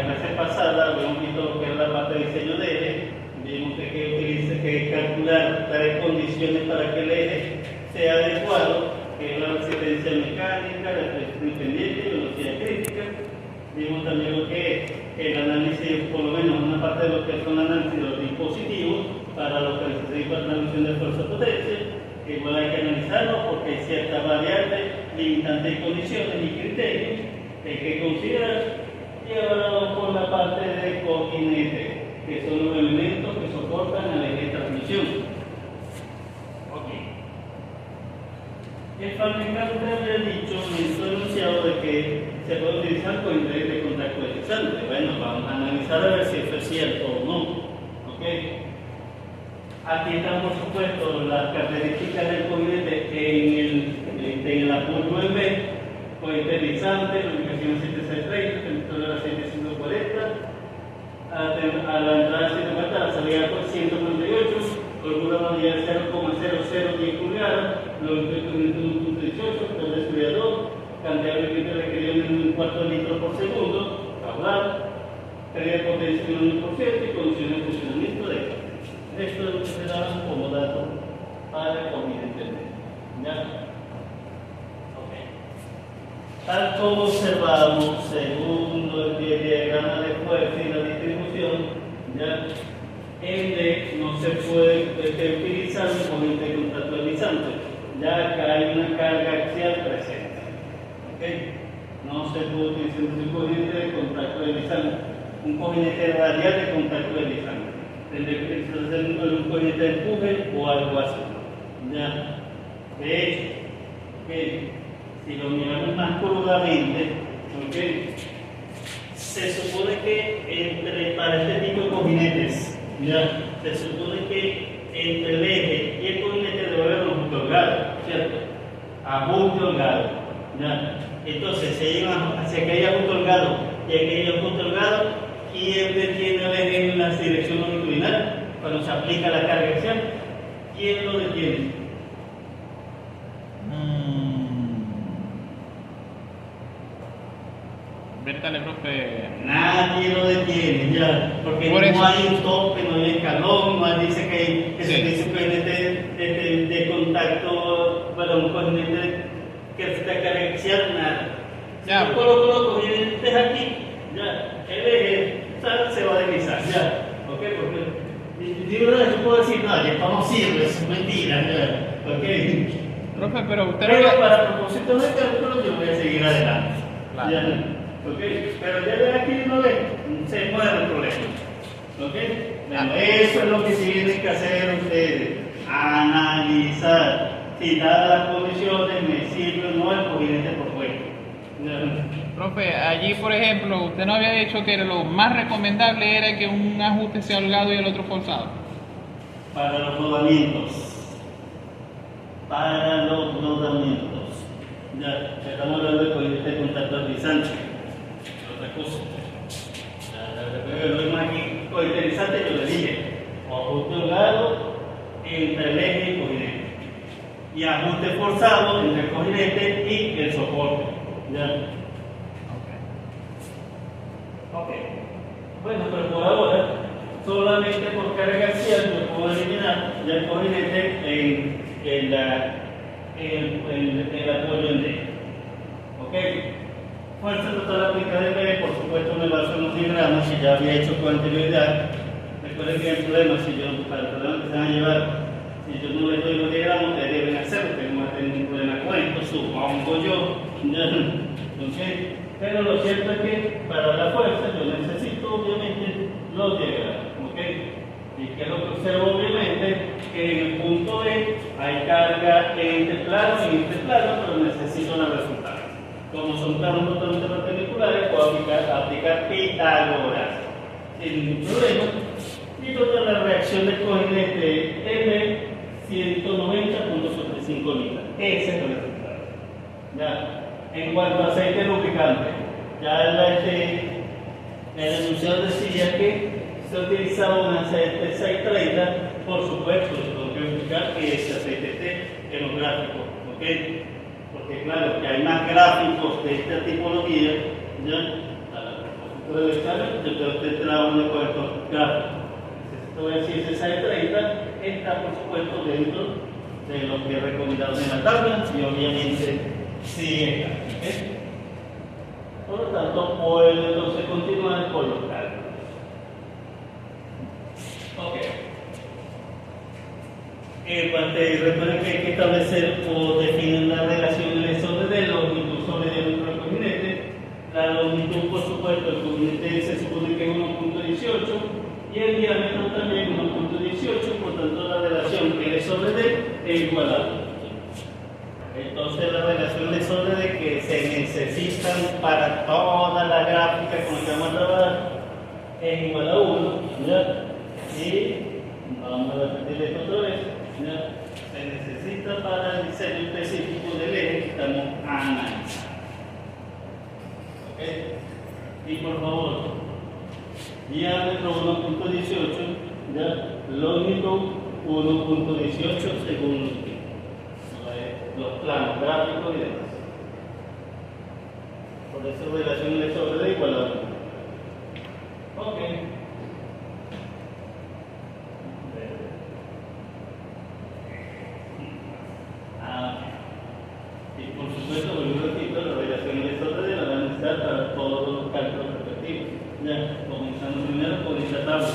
la clase pasada habíamos visto lo que es la parte de diseño de eje, vimos que hay que calcular tres condiciones para que el eje sea adecuado, que es la resistencia mecánica, la presión independiente y velocidad crítica. Vimos también lo que es el análisis, por lo menos una parte de lo que son análisis de los dispositivos para localización y para transmisión de fuerza potencia, que igual hay que analizarlo porque hay ciertas variables, limitantes y condiciones y criterios que hay que considerar. Y ahora vamos por la parte de cojinetes, que son los elementos que soportan al eje de transmisión. El fabricante había dicho en su enunciado de que se puede utilizar cojinetes de contacto deslizante. Bueno, vamos a analizar a ver si eso es cierto o no. Aquí están, por supuesto, las características del cojinete en el apoyo en B, cohete deslizante, lubricación 7630, temperatura 7540, a la entrada 140, a la salida 148, holgura manual 0,0010 pulgadas, longitud 1.18, poder de seguridad 2, cantidad de líquido requerido en un cuarto de litro por segundo, caudal, pérdida de potencia en un 1% y condiciones de funcionamiento de esto. Esto es lo que se da como dato para el cojinete. ¿Ya? Tal como observamos, según el diagrama de fuerza y la distribución, ¿ya? En D no se puede utilizar un cojinete de contacto deslizante, ya que hay una carga axial presente. No se puede utilizar un cojinete de contacto deslizante, un cojinete radial de contacto deslizante. Tendría que ser un cojinete de empuje o algo así. ¿Ya? De hecho, si lo miramos más crudamente, se supone que para este tipo de cojinetes, ¿ya? Se supone que entre el eje y el cojinete debe haber un ajuste holgado, ¿cierto? Ajuste holgado, ¿ya? Entonces, si aquí hay ajuste holgado y aquí hay ajuste holgado, ¿quién detiene el eje en la dirección longitudinal cuando se aplica la carga axial? ¿Quién lo detiene? Dale, profe. Nadie lo detiene, ya, porque Por no eso. hay un tope, no hay escalón, no dice que Sí. se dice un cojinete de contacto, bueno, un cojinete que se te carga axial, nada. Si Ya. yo coloco los cojinetes aquí, ya, el eje se va a deslizar, ya, porque digo, yo puedo decir, no, esto no sirve, es mentira, ya, Profe, pero usted Pero no... para propósitos de cálculo yo voy a seguir adelante. Claro. Ya, pero ya de aquí no ve, se mueve el problema. Bueno, eso es lo que tienen que hacer ustedes, analizar si dadas las condiciones me sirve o no el cojinete por fuera. Profe, allí por ejemplo, usted no había dicho que lo más recomendable era que un ajuste sea holgado y el otro forzado. Para los rodamientos. Para los rodamientos. Ya, estamos hablando de cojinete de contacto deslizante. Otra cosa. Lo mismo aquí, cojinete deslizante, yo le dije, ajuste holgado entre el eje y el cojinete. Y ajuste forzado entre el cojinete y el soporte. ¿Ya? Ok. Bueno, pero por ahora, solamente por carga axial yo puedo eliminar ya el cojinete en el apoyo en D. Ok. Fuerza total aplicada en B, por supuesto, me baso en los diagramas que ya había hecho con anterioridad. Recuerden que el problema, para el problema que se van a llevar, si yo no les doy los diagramas, ustedes deben hacerlo, que no tener ningún problema con esto, supongo yo. ¿Okay? Pero lo cierto es que para la fuerza yo necesito obviamente los diagramas. ¿Okay? Y que lo que observo obviamente que en el punto B hay carga en este plano y en este plano, pero necesito la resultante. Como son planos totalmente perpendiculares, puedo aplicar Pitágoras sin ningún problema. Y toda la reacción del cojinete M 190.75 litros. Ese es el resultado. Ya. En cuanto a aceite lubricante, ya el enunciado decía que se utilizaba un aceite 630, por supuesto, se tengo que explicar que ese aceite esté en los gráficos, ¿ok? Porque claro, que hay más gráficos de esta tipología, ya, por futuro del examen, yo creo que usted trabaja con estos gráficos. Necesito ver si ese 630 está, por supuesto, dentro de lo que he recomendado en la tabla, y obviamente sí está. ¿Okay? Por lo tanto, puedo entonces continuar con los cálculos. Ok. Recuerden que hay que establecer o definir la relación en el sobre de longitud sobre de nuestro cojinete. La longitud, por supuesto, el cojinete se supone que es 1.18 y el diámetro también 1.18, por tanto la relación que es sobre D es igual a 1. Entonces la relación de sobre D que se necesitan para toda la gráfica con la que vamos a trabajar es igual a 1, ¿ya? Y vamos a repetir esto otra vez, ¿ya? Se necesita para el diseño específico del eje que estamos analizando. ¿Ok? Y por favor, diámetro 1.18, ¿ya? Longitud 1.18 según los planos gráficos y demás. Por eso relación de sobre D igual a 1. Ok. Y por supuesto, volviendo al título, la relación de sobre D la van a necesitar para todos los cálculos respectivos. Ya, comenzando primero con esta tabla.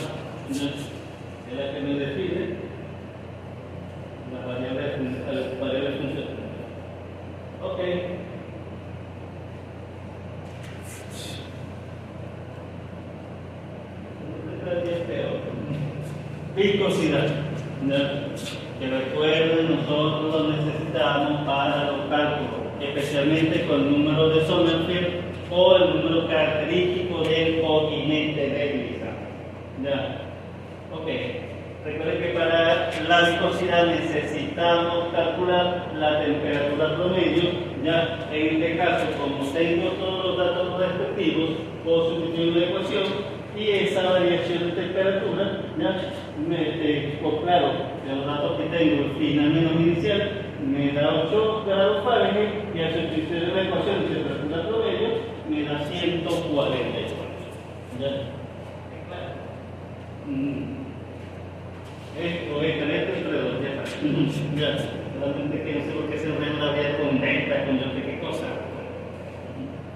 Ya, es la que me define las variables funcionales. Ok. Viscosidad. ¿Ya? Que recuerden, nosotros lo necesitamos para los cálculos, especialmente con el número de Sommerfeld o el número característico del cojinete deslizante. ¿Ya? Ok. Recuerden que para la viscosidad necesitamos calcular la temperatura promedio. Ya, en este caso, como tengo todos los datos respectivos, puedo sustituir la ecuación y esa variación de temperatura, ya, pues claro, de los datos que tengo, el final menos inicial, me da 8 grados Fahrenheit y al sustituir la ecuación de temperatura promedio, me da 148. ¿Ya? Claro. Esto es entre dos, ya está. Ya, realmente que no sé por qué se enreda la vida con delta, con yo sé qué cosa.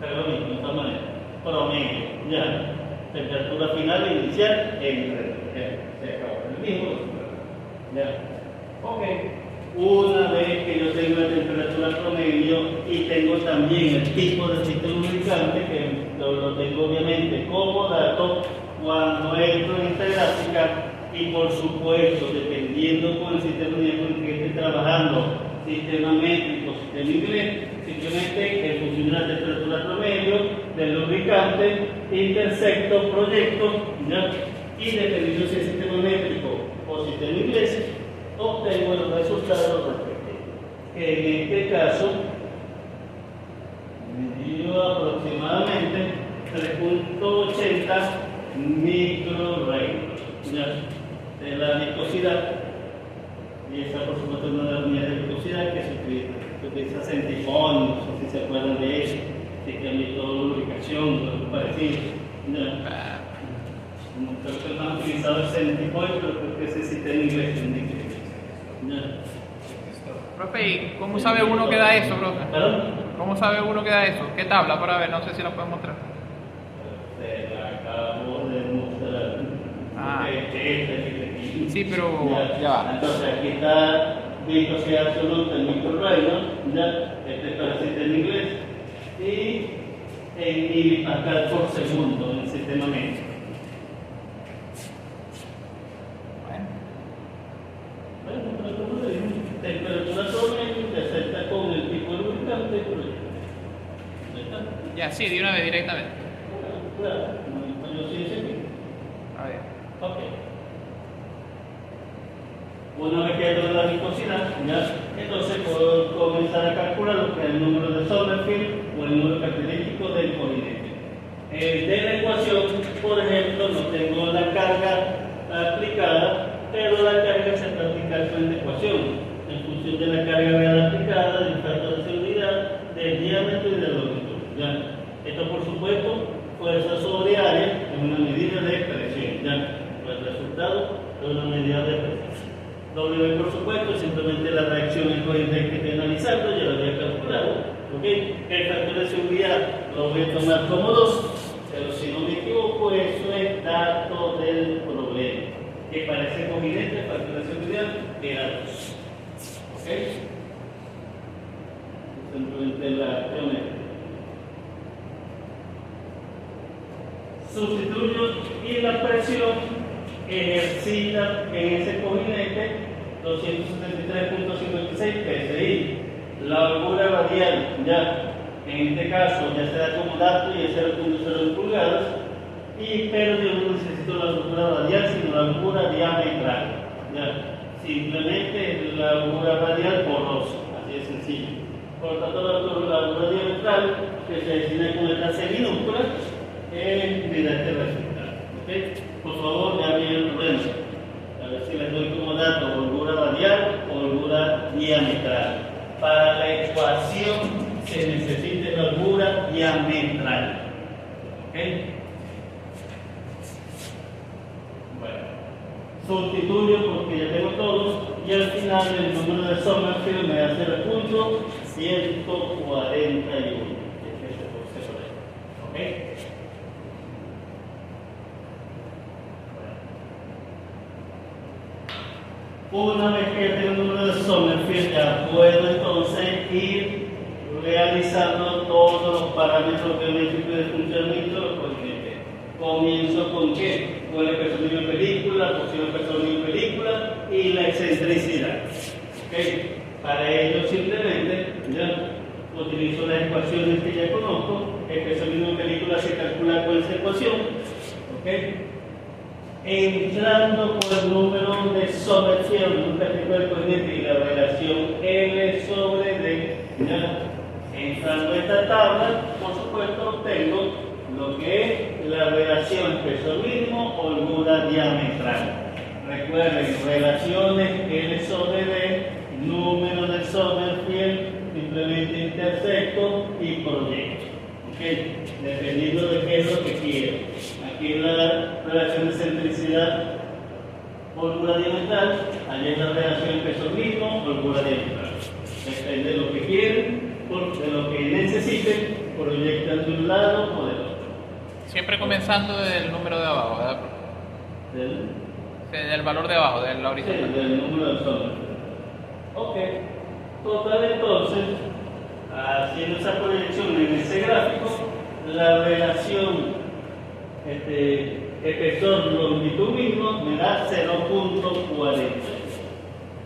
Pero lo mismo, de esta manera. Promedio, ya. Temperatura final e inicial, entre. Ya, se acabó. El mismo. Ya. Ok. Una vez que yo tengo la temperatura promedio y tengo también el tipo de sistema lubricante, que lo tengo obviamente como dato cuando entro en esta gráfica. Y por supuesto, dependiendo con el sistema con el que esté trabajando, sistema métrico, sistema inglés, simplemente en función de la temperatura promedio del lubricante, intersecto, proyecto, ¿ya? Y dependiendo si es sistema métrico o sistema inglés, obtengo los resultados respectivos. En este caso, me dio aproximadamente 3.80 microreinos. ¿Ya? De la viscosidad, y esa por supuesto es una de las unidades de viscosidad que se utiliza centifón, no sé si se acuerdan de eso, si que han visto lubricación o algo parecido. ¿Ya? Creo que no han utilizado el centifón, pero creo que ese sistema inglés indica. Profe, ¿y cómo sabe uno que da eso, profe? ¿Perdón? ¿Cómo sabe uno que da eso? ¿Qué tabla para ver? No sé si la pueden mostrar. Se la acabo de mostrar. Ah. Sí, pero ya va. Entonces aquí está viscosidad absoluta en microreinos, ya, este es para el sistema inglés, y en milipascal por segundo en el sistema métrico. Bueno, pero como le digo, temperatura promedio que acepta con el tipo de lubricante y proyecto. Ya, sí, de una vez directamente. Claro, no yo sí ese aquí. A ver. Ok. Una vez que ya tengo la viscosidad, ¿ya? Entonces puedo comenzar a calcular lo que es el número de Sommerfeld o el número característico del cojinete. De la ecuación, por ejemplo, no tengo la carga aplicada, pero la carga se puede aplicar con la ecuación, en función de la carga real aplicada, del factor de seguridad, del diámetro y de la longitud. ¿Ya? Esto, por supuesto, fuerza sobre área. una medida de presión. Ya, el resultado es una medida de presión. W, por supuesto, simplemente la reacción en corriente que estoy analizando, ya lo había calculado. ¿Okay? El factor de seguridad lo voy a tomar como 2, pero si no me equivoco, eso es dato del problema, que parece conveniente, el factor de seguridad era 2. ¿Ok? Simplemente la acción sustituyo y la presión ejercita en ese cojinete 273.56 psi. La holgura radial, ya en este caso, ya será como dato y es 0.0 pulgadas, pero yo no necesito la holgura radial, sino la holgura diametral. Ya, simplemente la holgura radial por 2, así de sencillo. Por lo tanto, la holgura diametral, que se define con letra C minúscula, me da este resultado. ¿Okay? Por favor, ya vi el problema. A ver si les doy como dato holgura radial o holgura diametral. Para la ecuación se necesita la holgura diametral. ¿Okay? Bueno, sustituyo porque ya tengo todos y al final el número de Sommerfeld me da 0.141. ¿Okay? Una vez que tengo el número de Sommerfeld, ya puedo entonces ir realizando todos los parámetros geométricos de funcionamiento de los coordinates. Comienzo con qué? Con el peso mínimo en película, la posición del peso mínimo en película y la excentricidad. ¿Okay? Para ello simplemente ya utilizo las ecuaciones que ya conozco. El peso mínimo en película se calcula con esa ecuación. ¿Okay? Entrando por el número de Sommerfeld, un gráfico del coordinate y la relación L sobre D, ¿ya? Entrando a esta tabla, por supuesto, obtengo lo que es la relación peso mínimo holgura diametral. Recuerden, relaciones L sobre D, número de Sommerfeld, simplemente intersecto y proyecto. ¿Okay? Dependiendo de qué es lo que quiero. Aquí la relación de excentricidad holgura diametral, allá es la relación peso mínimo holgura diametral. Depende de lo que quieren, de lo que necesiten, proyectan de un lado o del otro. Siempre comenzando del número de abajo, ¿verdad? Del valor de abajo, del horizontal. Sí, del número de Sommerfeld. Ok. Total, entonces, haciendo esa proyección en ese gráfico, la relación espesor longitud mismo me da 0.40.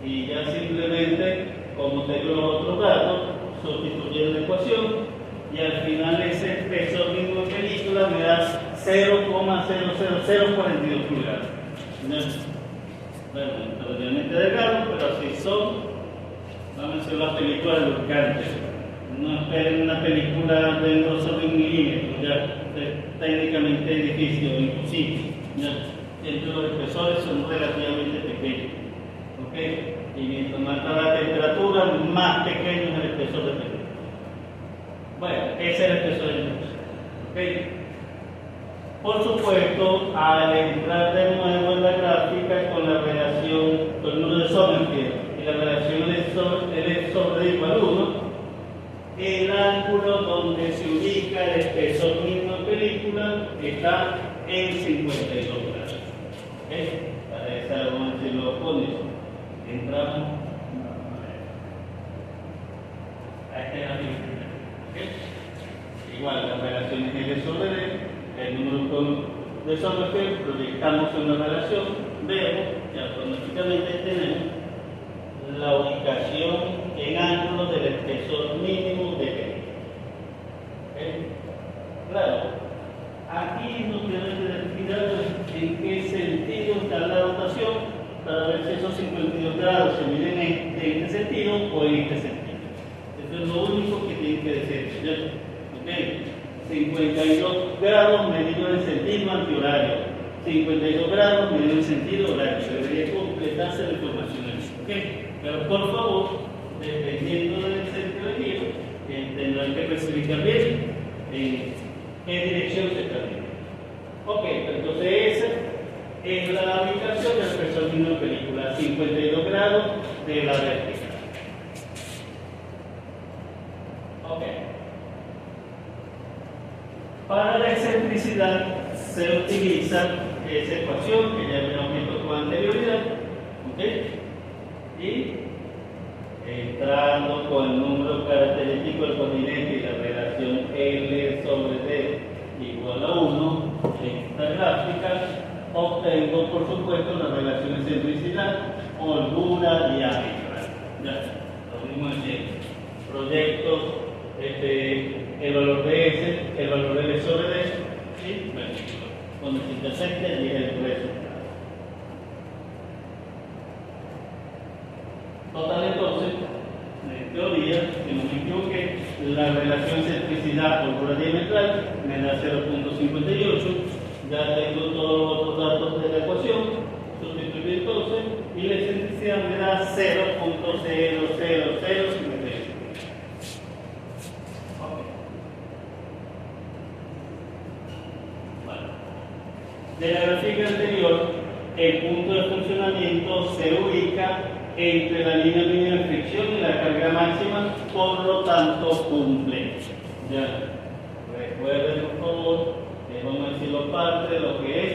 Y ya simplemente, como tengo los otros datos, sustituyo la ecuación y al final ese espesor mismo en película me da 0,00042 pulgadas. Bueno, relativamente delgado, pero así son. Vamos a hacer la película de los cantes. No esperen una película de grosor de 1 milímetro, ya es técnicamente difícil o imposible. Ya. Entre los espesores son relativamente pequeños. ¿Okay? Y mientras más alta la temperatura, más pequeño es el espesor de película. Bueno, ese es el espesor de película. ¿Okay? Por supuesto, al entrar de nuevo en la gráfica con la relación, con el número de Sommerfeld y la relación L sobre D igual a 1, el ángulo donde se ubica el espesor mínimo en película está en 52 grados. ¿Okay? Para esa, vamos a decirlo, condición. Entramos a esta gráfica. ¿Okay? Igual, las relaciones L sobre D, el número de Sommerfeld, proyectamos una relación, vemos que automáticamente tenemos la ubicación en ángulo del espesor mínimo de P. ¿Okay? Claro, aquí nos tenemos que fijar en qué sentido está la rotación para ver si esos 52 grados se miden en este sentido o en este sentido. Eso es lo único que tienen que decir. ¿Okay? 52 grados medido en sentido antihorario, 52 grados medido en sentido horario. Debería completarse la información. ¿Okay? Pero por favor, dependiendo del centro de giro, tendrán que especificar bien en qué dirección se está viendo. Ok, entonces esa es la ubicación del presómino de película, 52 grados de la vertical. Ok. Para la excentricidad se utiliza esa ecuación que ya habíamos visto con anterioridad. Ok. Y entrando con el número característico del continente y la relación L sobre D igual a 1, en esta gráfica obtengo por supuesto la relación excentricidad, holgura, diámetro. Ya, lo mismo siempre. Proyecto el valor de S, el valor de L sobre D y bueno, cuando se intersecta y el resultado. Total, entonces, en teoría, si no me equivoqué, la relación excentricidad holgura diametral me da 0.58. Ya tengo todos los otros datos de la ecuación, sustituyo entonces y la excentricidad me da 0.0000. De la gráfica anterior, el punto de funcionamiento se ubica entre la línea mínima de fricción y la carga máxima, por lo tanto cumple. Ya, recuerden por favor, vamos a decirlo parte de lo que es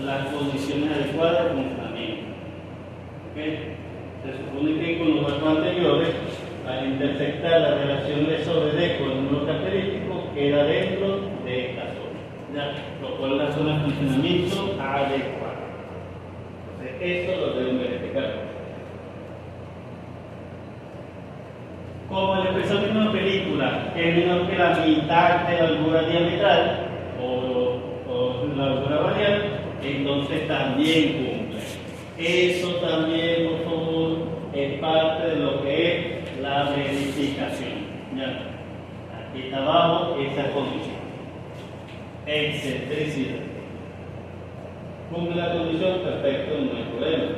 las condiciones adecuadas de funcionamiento. ¿Okay? Se supone que con los datos anteriores, al intersectar la relación de sobre D con el número característico, queda dentro de esta zona. Ya, lo cual es la zona de funcionamiento adecuada. Entonces, eso lo deben verificar. Como el espesor de película es menor que la mitad de la holgura diametral o la holgura radial, entonces también cumple. Eso también, por favor, es parte de lo que es la verificación. Ya, aquí está abajo esa condición. Excentricidad. Cumple la condición, perfecto, no hay problema.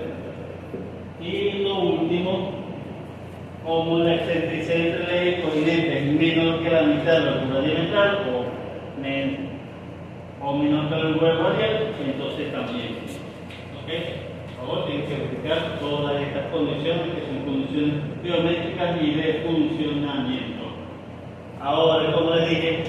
Y lo último, como la excentricidad entre la y continente es menor que la mitad de la holgura diametral o menor que la holgura radial, entonces también. ¿Ok? Por favor, tienen que verificar todas estas condiciones que son condiciones geométricas y de funcionamiento. Ahora, como les dije,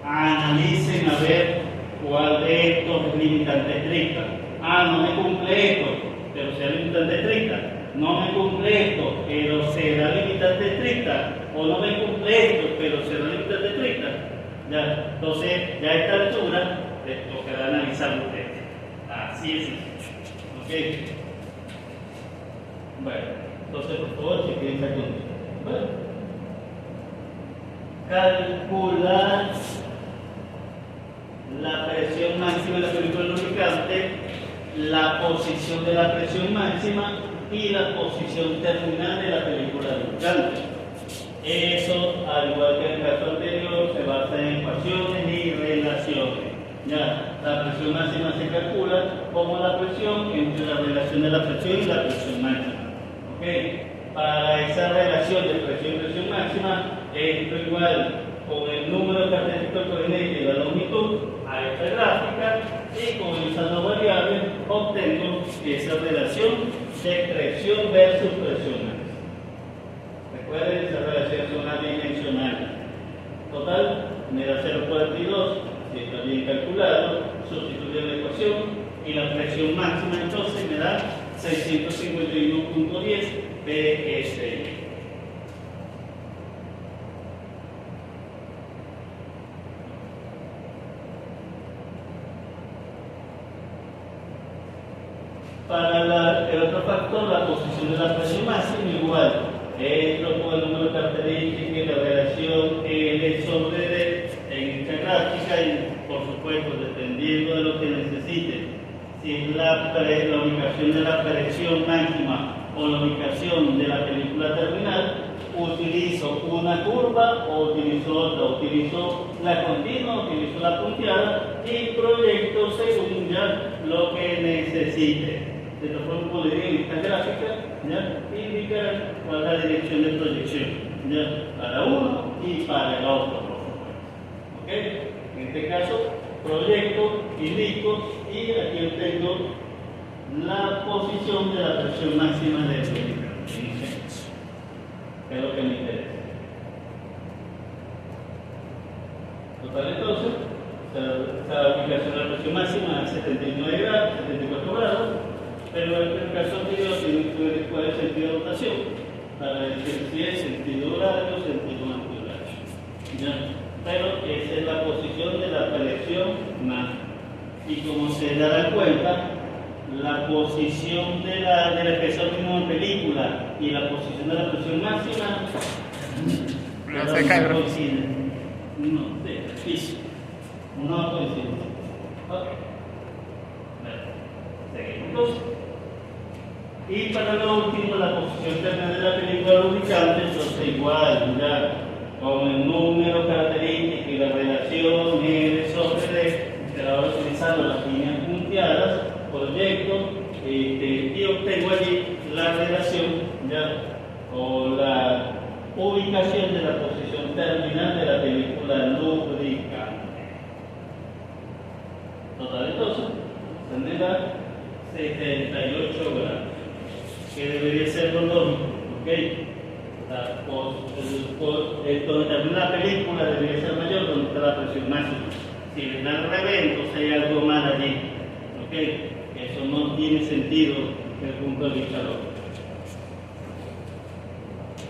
analicen a ver cuál de estos es limitante estricta. No me cumple esto, pero será limitante estricta. No me cumple esto, pero será limitante estricta. O no me cumple esto, pero será limitante estricta. Ya, entonces, ya a esta altura les tocará analizar ustedes. Así es. ¿Ok? Bueno, entonces por favor, chequen esa condición. Bueno, calcular la presión máxima de la película lubricante, la posición de la presión máxima y la posición terminal de la película lubricante. Eso, al igual que en el caso anterior, se basa en ecuaciones y relaciones. Ya, la presión máxima se calcula como la presión entre la relación de la presión y la presión máxima. ¿Okay? Para esa relación de presión y presión máxima, esto igual con el número característico del coordinate y la longitud a esta gráfica, y con esas dos variables obtengo esa relación de presión versus presión máxima. Recuerden, esas relaciones son adimensionales. Total, me da 0.42, si está bien calculado, sustituyo la ecuación y la presión máxima entonces me da 651.10 psi. Para el otro factor, la posición de la presión máxima, igual. Esto con el número característico y la relación L sobre D en esta gráfica, y por supuesto, dependiendo de lo que necesite, si es la ubicación de la presión máxima o la ubicación de la película terminal, utilizo una curva o utilizo otra, utilizo la continua, utilizo la punteada y proyecto según ya lo que necesite. De esta forma podría en esta gráfica indicar cuál es la dirección de proyección para uno y para el otro, por supuesto. ¿Okay? En este caso, proyecto, indico, y aquí yo tengo la posición de la presión máxima del lubricante, que es lo que me interesa. Total, entonces, esta aplicación de la presión máxima es 79 grados, 74 grados, pero en el caso anterior tiene que ver cuál es el sentido de rotación, para decir si es sentido horario o sentido antihorario. ¿Ya? Pero esa es la posición de la presión máxima. Y como se darán cuenta, la posición del espesor mínimo en película y la posición de la presión máxima no coinciden. No, sí, no coinciden. Ok. Seguimos. Y para lo último, la posición terminal de la película lubricante, entonces igual, ya con el número característico y la relación R sobre D, se va utilizando las líneas punteadas, proyecto, y obtengo allí la relación ya con la ubicación de la posición terminal de la película lubricante. Total, entonces, tendrá 78 grados, que debería ser lo lógico, ¿ok? Donde termina la película debería ser mayor, donde está la presión máxima. Si le da al revés, entonces hay algo mal allí, ¿ok? Eso no tiene sentido desde el punto de vista lógico.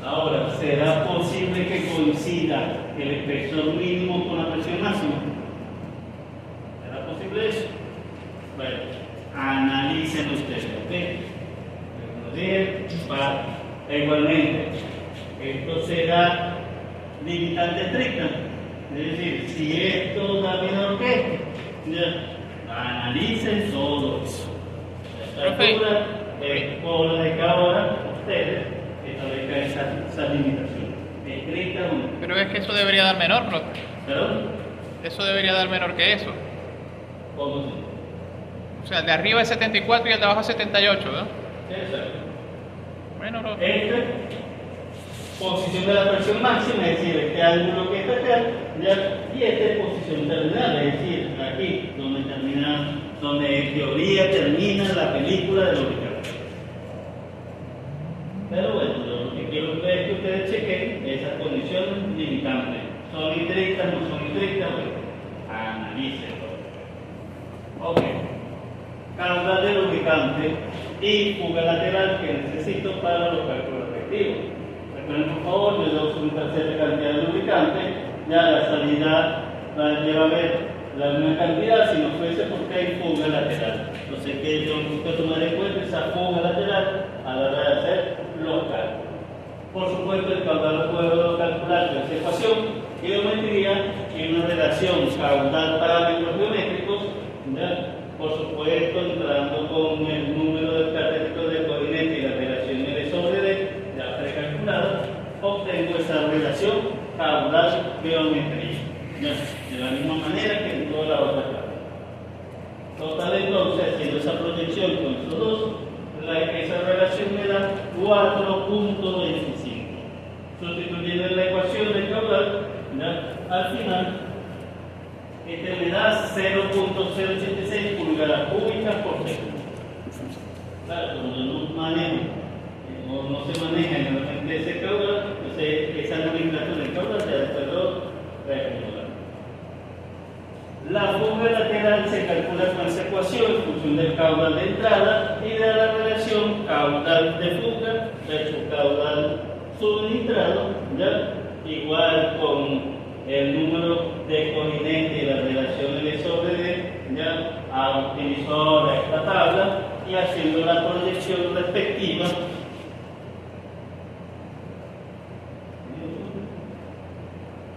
Ahora, ¿será posible que coincida el espesor mínimo con la presión máxima? ¿Será posible eso? Bueno, analicen ustedes, ¿ok? Bien, igualmente, esto será limitante estricta. Es decir, si esto da menor que esto, ya, analicen todo eso. La altura es por la de cada hora, ustedes establezcan esa limitación. Estricta o no. Pero es que eso debería dar menor, profe. ¿Perdón? Eso debería dar menor que eso. ¿Cómo se? O sea, el de arriba es 74 y el de abajo es 78, ¿verdad? Exacto. Bueno, profe. Esta posición de la presión máxima, es decir, este ángulo que está acá, ya, y esta es posición terminal, es decir, aquí, donde termina, donde en teoría termina la película de lubricante. Pero bueno, lo que quiero es que ustedes chequen esas condiciones limitantes. ¿Son estrictas, no son estrictas? Bueno, analícenlo. Ok. Caudal de lubricante y fuga lateral que necesito para los cálculos respectivos. Recuerden, por favor, yo debo suministrar cierta cantidad de lubricante, ya la salida lleva a ver la misma cantidad si no fuese porque hay fuga lateral. Entonces, que yo tengo que tomar en cuenta esa fuga lateral a la hora de hacer los cálculos. Por supuesto, el caudal lo puedo calcular con esta ecuación, geometría y una relación caudal-parámetros geométricos, ¿ya? Por supuesto, entrando con el número de característicos de coordinate y la relación L sobre D, ya precalculada, obtengo esa relación caudal-geometría, de la misma manera que en toda la otra tabla. Total, entonces, haciendo esa proyección con estos dos, esa relación me da 4.25. Sustituyendo en la ecuación del caudal, al final, este me da 0.086 pulgadas cúbicas por segundo. Claro, como yo no manejo, no se maneja en ese caudal, entonces esa nomenclatura del caudal se después recomendar. La fuga lateral se calcula con esa ecuación en función del caudal de entrada y de la relación caudal de fuga versus caudal suministrado, ¿ya? Igual con el número de coordinate y la relación L sobre D, ya utilizo ahora esta tabla y haciendo la proyección respectiva.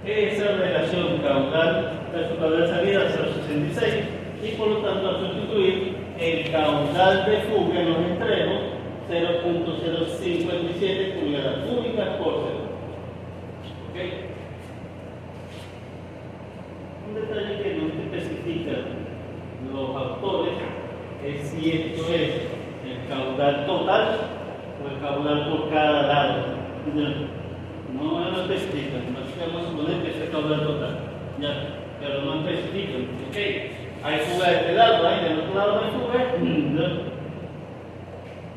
Esa relación caudal versus caudal de salida 0.66 y por lo tanto al sustituir el caudal de fuga en los extremos 0.057 pulgadas cúbicas por segundo. ¿Okay? Un detalle que no especifican los autores es si esto es el caudal total o el caudal por cada lado. No lo especifican, así que vamos a suponer que es el caudal total. Ya. pero no especifican. Ok, hay fuga de este lado, hay del otro lado no hay fuga, no.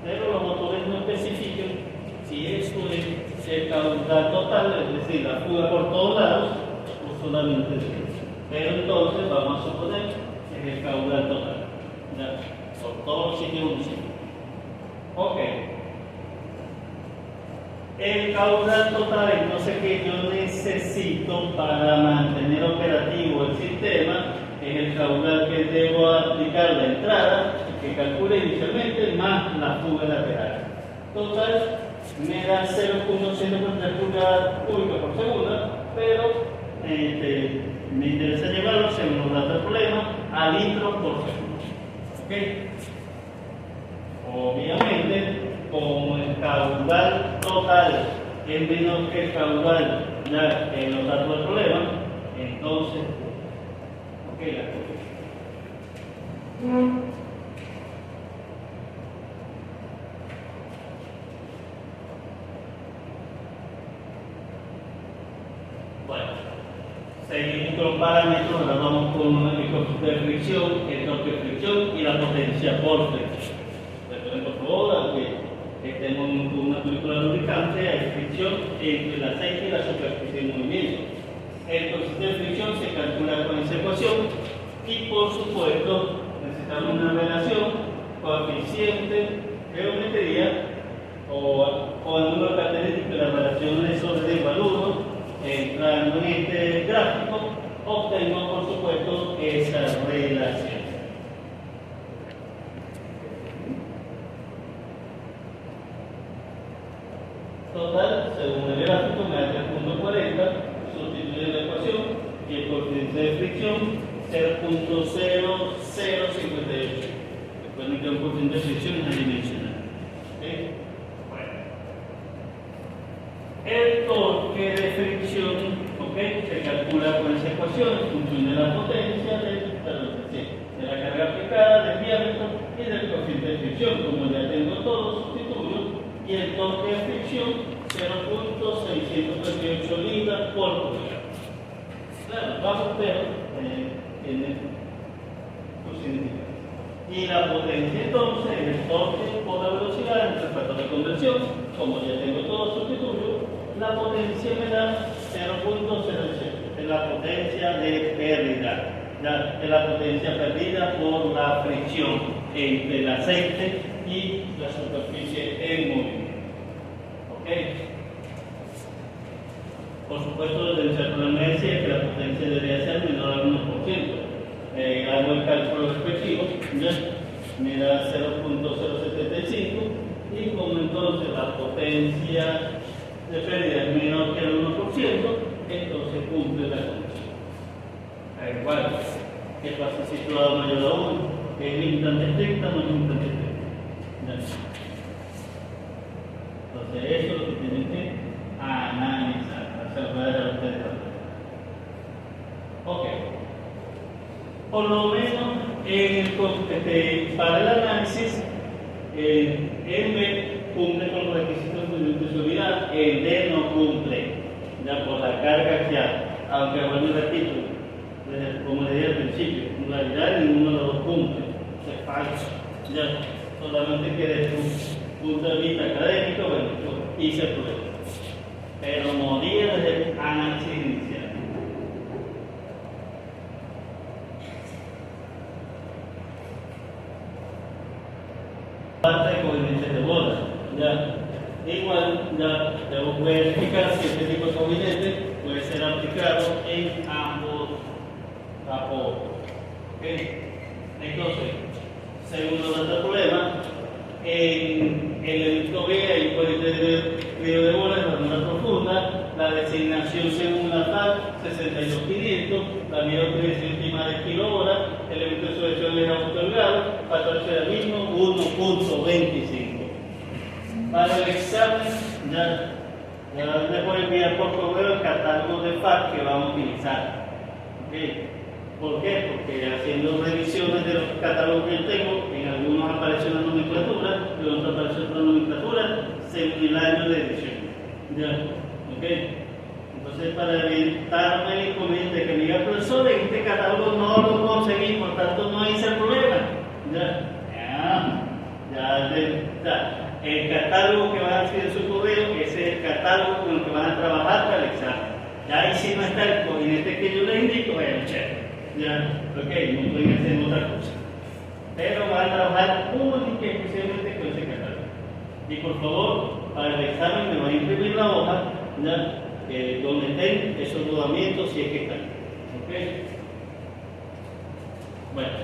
Pero los motores no especifican si esto es el caudal total, es decir, la fuga por todos lados, o solamente de uno. Pero entonces vamos a suponer que es el caudal total, ¿ya? Por todos los sitios donde se. Ok. El caudal total, entonces, que yo necesito para mantener operativo el sistema es el caudal que debo aplicar la entrada, que calcule inicialmente, más la fuga lateral. Total, me da 0.153 pulgadas cúbicas por segundo, pero me interesa llevarlo, según nos da el problema, a litros por segundo. ¿Okay? Obviamente, como el caudal total es menos que el caudal ya que nos da todo el problema, entonces, ok, la cosa. Bueno, seguimos con parámetros, ahora vamos con el coeficiente de fricción, el torque de fricción y la potencia por fricción. Recuerden por favor, aunque estemos con una película lubricante, hay fricción entre el aceite y la superficie de movimiento. El coeficiente de fricción se calcula con esa ecuación y por supuesto necesitamos una relación coeficiente geometría o en una característica de la relación es sobre igual 1. Entrando en este gráfico, obtengo por supuesto esa relación. Total, según el gráfico, me da 3.40, sustituye la ecuación y el coeficiente de fricción 0.0058. Recuerden que un coeficiente de fricción es adimensional. ¿Okay? El torque de fricción, ¿okay? Se calcula con esa ecuación en función de la potencia de la carga aplicada, del diámetro y del coeficiente de fricción. Como ya tengo todo, sustituyo y el torque de fricción 0.638 libras por pulgada. Claro, bajo, pero tiene su significado. Y la potencia entonces es el torque por la velocidad entre el factor de conversión. Como ya tengo todo, sustituyo. La potencia me da 0.07, es la potencia de pérdida, es la potencia perdida por la fricción entre el aceite y la superficie en movimiento. ¿Ok? Por supuesto, el problema me decía que la potencia debería ser menor al 1%. Hago el cálculo respectivo, ¿ya? Me da 0.075 y como entonces la potencia de pérdida es menor que el 1%, entonces cumple la condición. Igual, ¿qué pasa si tu lado mayor a 1? ¿Es limitante estricta o no es limitante estricta? Entonces, eso es lo que tienen que analizar, hacer para ustedes. Ok. Por lo menos, para el análisis, M cumple con los requisitos de seguridad, el D no cumple, ya por la carga axial, aunque bueno, repito, como le dije al principio, en realidad ninguno de los dos cumple, es falso, ya, solamente que desde un punto de vista académico, bueno, yo hice prueba, pero moría desde el análisis inicial. Parte de coeficientes de bola. Ya, igual, ya te voy a explicar si este tipo de coeficiente puede ser aplicado en ambos apodos. ¿Okay? Entonces, según nos da el problema, en el elemento B hay coeficiente de frío de bola en la zona profunda, la designación según la TAC 62500, la medida de utilización estimada de kilohora, el elemento de sujeción es otorgado, factor de mismo 1.25. Para el examen, ya les voy a enviar por correo el catálogo de FAC que vamos a utilizar. ¿Okay? ¿Por qué? Porque haciendo revisiones de los catálogos que yo tengo, en algunos aparece una nomenclatura, en otros aparece otra nomenclatura, según el año de edición. ¿Ya? ¿Okay? Entonces, para evitarme el inconveniente de que me diga, profesor, en este catálogo no lo conseguí, por tanto no hice el problema. El catálogo que van a hacer en su correo, ese es el catálogo con el que van a trabajar para el examen. Ya ahí sí no está el coordinate que yo les indico, bueno, chévere. Ya, ok, no pueden hacer otra cosa. Pero van a trabajar única y exclusivamente con ese catálogo. Y por favor, para el examen me van a imprimir la hoja, ¿ya? Donde estén esos rodamientos, si es que están. ¿Ok? Bueno,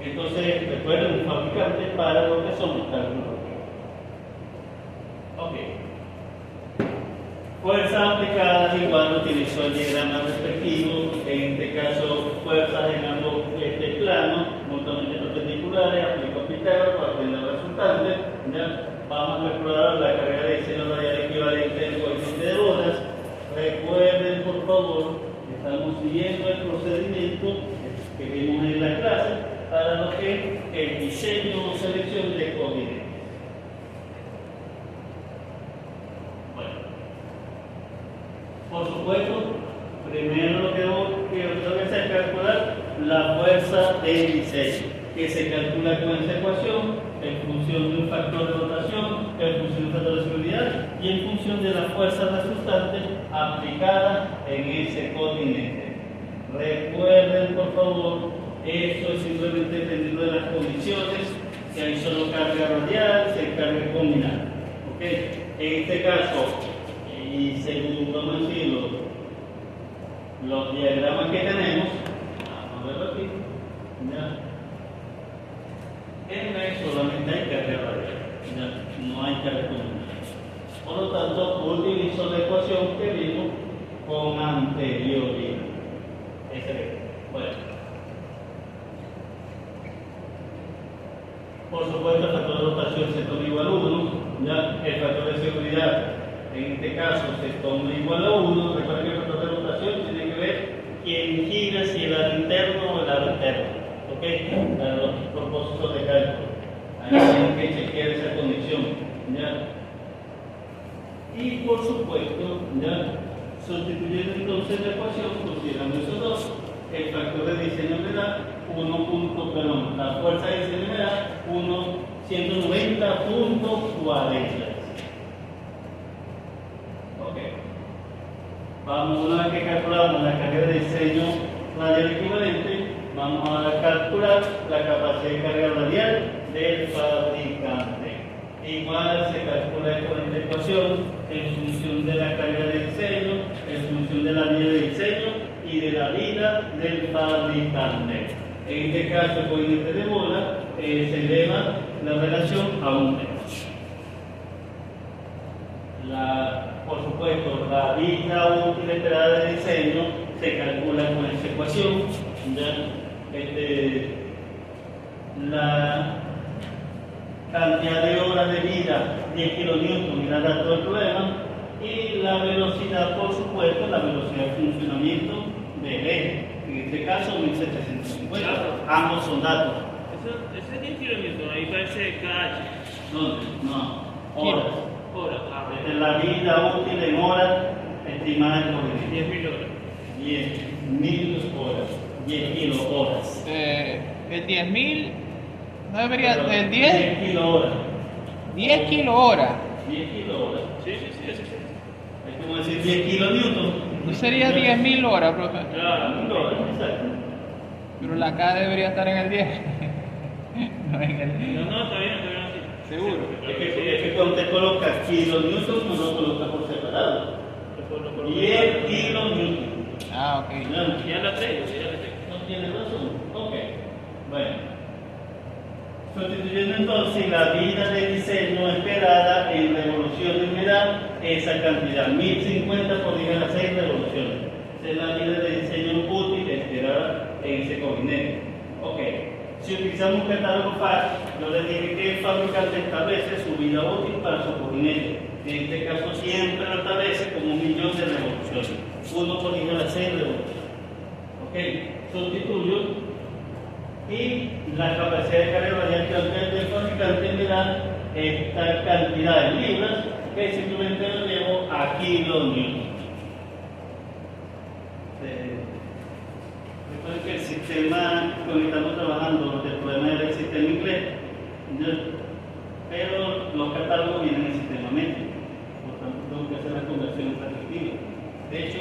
entonces recuerden un fabricante para lo que son los cálculos. Ok. Fuerza aplicada igual utilizó el diagrama respectivo, en este caso fuerzas en ambos planos, mutuamente perpendiculares, aplico Pitágoras para obtener el resultante. ¿Ya? Vamos a explorar la carga de diseño radial equivalente del coeficiente de bolas. Recuerden, por favor, que estamos siguiendo el procedimiento que vimos en la clase para lo que es el diseño o selección de coordinadas. Por supuesto, primero lo que tengo que hacer es calcular la fuerza del diseño, que se calcula con esta ecuación en función de un factor de rotación, en función de un factor de seguridad y en función de la fuerza resultante aplicada en ese continente. Recuerden, por favor, esto es simplemente dependiendo de las condiciones, si hay solo carga radial, si hay carga combinada. ¿Okay? En este caso, y según vamos a decirlo, los diagramas que tenemos, vamos a verlo aquí, ¿ya? En vez solamente hay carga radial, ¿ya? No hay carga combinada. Por lo tanto, utilizo la ecuación que vimos con anterioridad. Bueno. Por supuesto, el factor de rotación se toma igual a 1, ¿ya? El factor de seguridad en este caso se toma igual a 1. Recuerden que el factor de rotación tiene que ver quién gira, si el lado interno o el lado interno. ¿Ok? Para los propósitos de cálculo. Ahí tienen que chequear esa condición. ¿Ya? Y por supuesto, ¿ya? Sustituyendo entonces la ecuación, considerando esos dos, el factor de diseño me da la fuerza de diseño me da 190.40. Vamos, una vez que calculamos la carga de diseño radial equivalente, vamos a calcular la capacidad de carga radial del fabricante. Igual se calcula con esta ecuación en función de la carga de diseño, en función de la vida de diseño y de la vida del fabricante. En este caso, el coeficiente de bola se eleva la relación a 1 por supuesto, la vida útil esperada de diseño se calcula con esta ecuación. La cantidad de horas de vida, 10 kilonewton, y la dato del problema, y la velocidad, por supuesto, la velocidad de funcionamiento del eje. En este caso, 1750. Ambos son datos. Ese 10 kilómetros, ahí parece KH. No, horas. Horas. Esta es la vida útil en horas estimada en coordinadas. 10.000 horas. 10.000 horas. 10 kilohoras. El 10.000, no debería, Pero el 10, 10 kilohoras. 10 kilohoras. 10 kilohoras. Sí. Es como decir 10 kilonewton. No sería 10.000 horas, profe. Claro. 10.000 horas, exacto. Pero la K debería estar en el 10. No en el 10. No, está bien así. Seguro. Es que cuando te colocas kilonewton, no lo colocas por separado. 10 kilonewton. Ah, ok. Ya la 3, No tiene razón. Ok. Bueno. Sustituyendo entonces la vida de diseño esperada en revoluciones me da esa cantidad, 1050 por 10 a las 6 revoluciones. Esa es la vida de diseño útil esperada en ese coordinete. Ok. Si utilizamos un catálogo FAR, yo les dije que el fabricante establece su vida útil para su coordinete. En este caso siempre lo establece como 1.000.000 de revoluciones. 1 por 10 a las 6 revoluciones. Ok. Sustituyo. Y la capacidad de carga radial del fabricante me da esta cantidad de libras que simplemente lo llevo a kilonewton. es que el sistema con el que estamos trabajando, el problema era el sistema inglés, ¿ya? Pero los catálogos vienen en el sistema métrico, por tanto tengo que hacer la conversión respectiva. De hecho,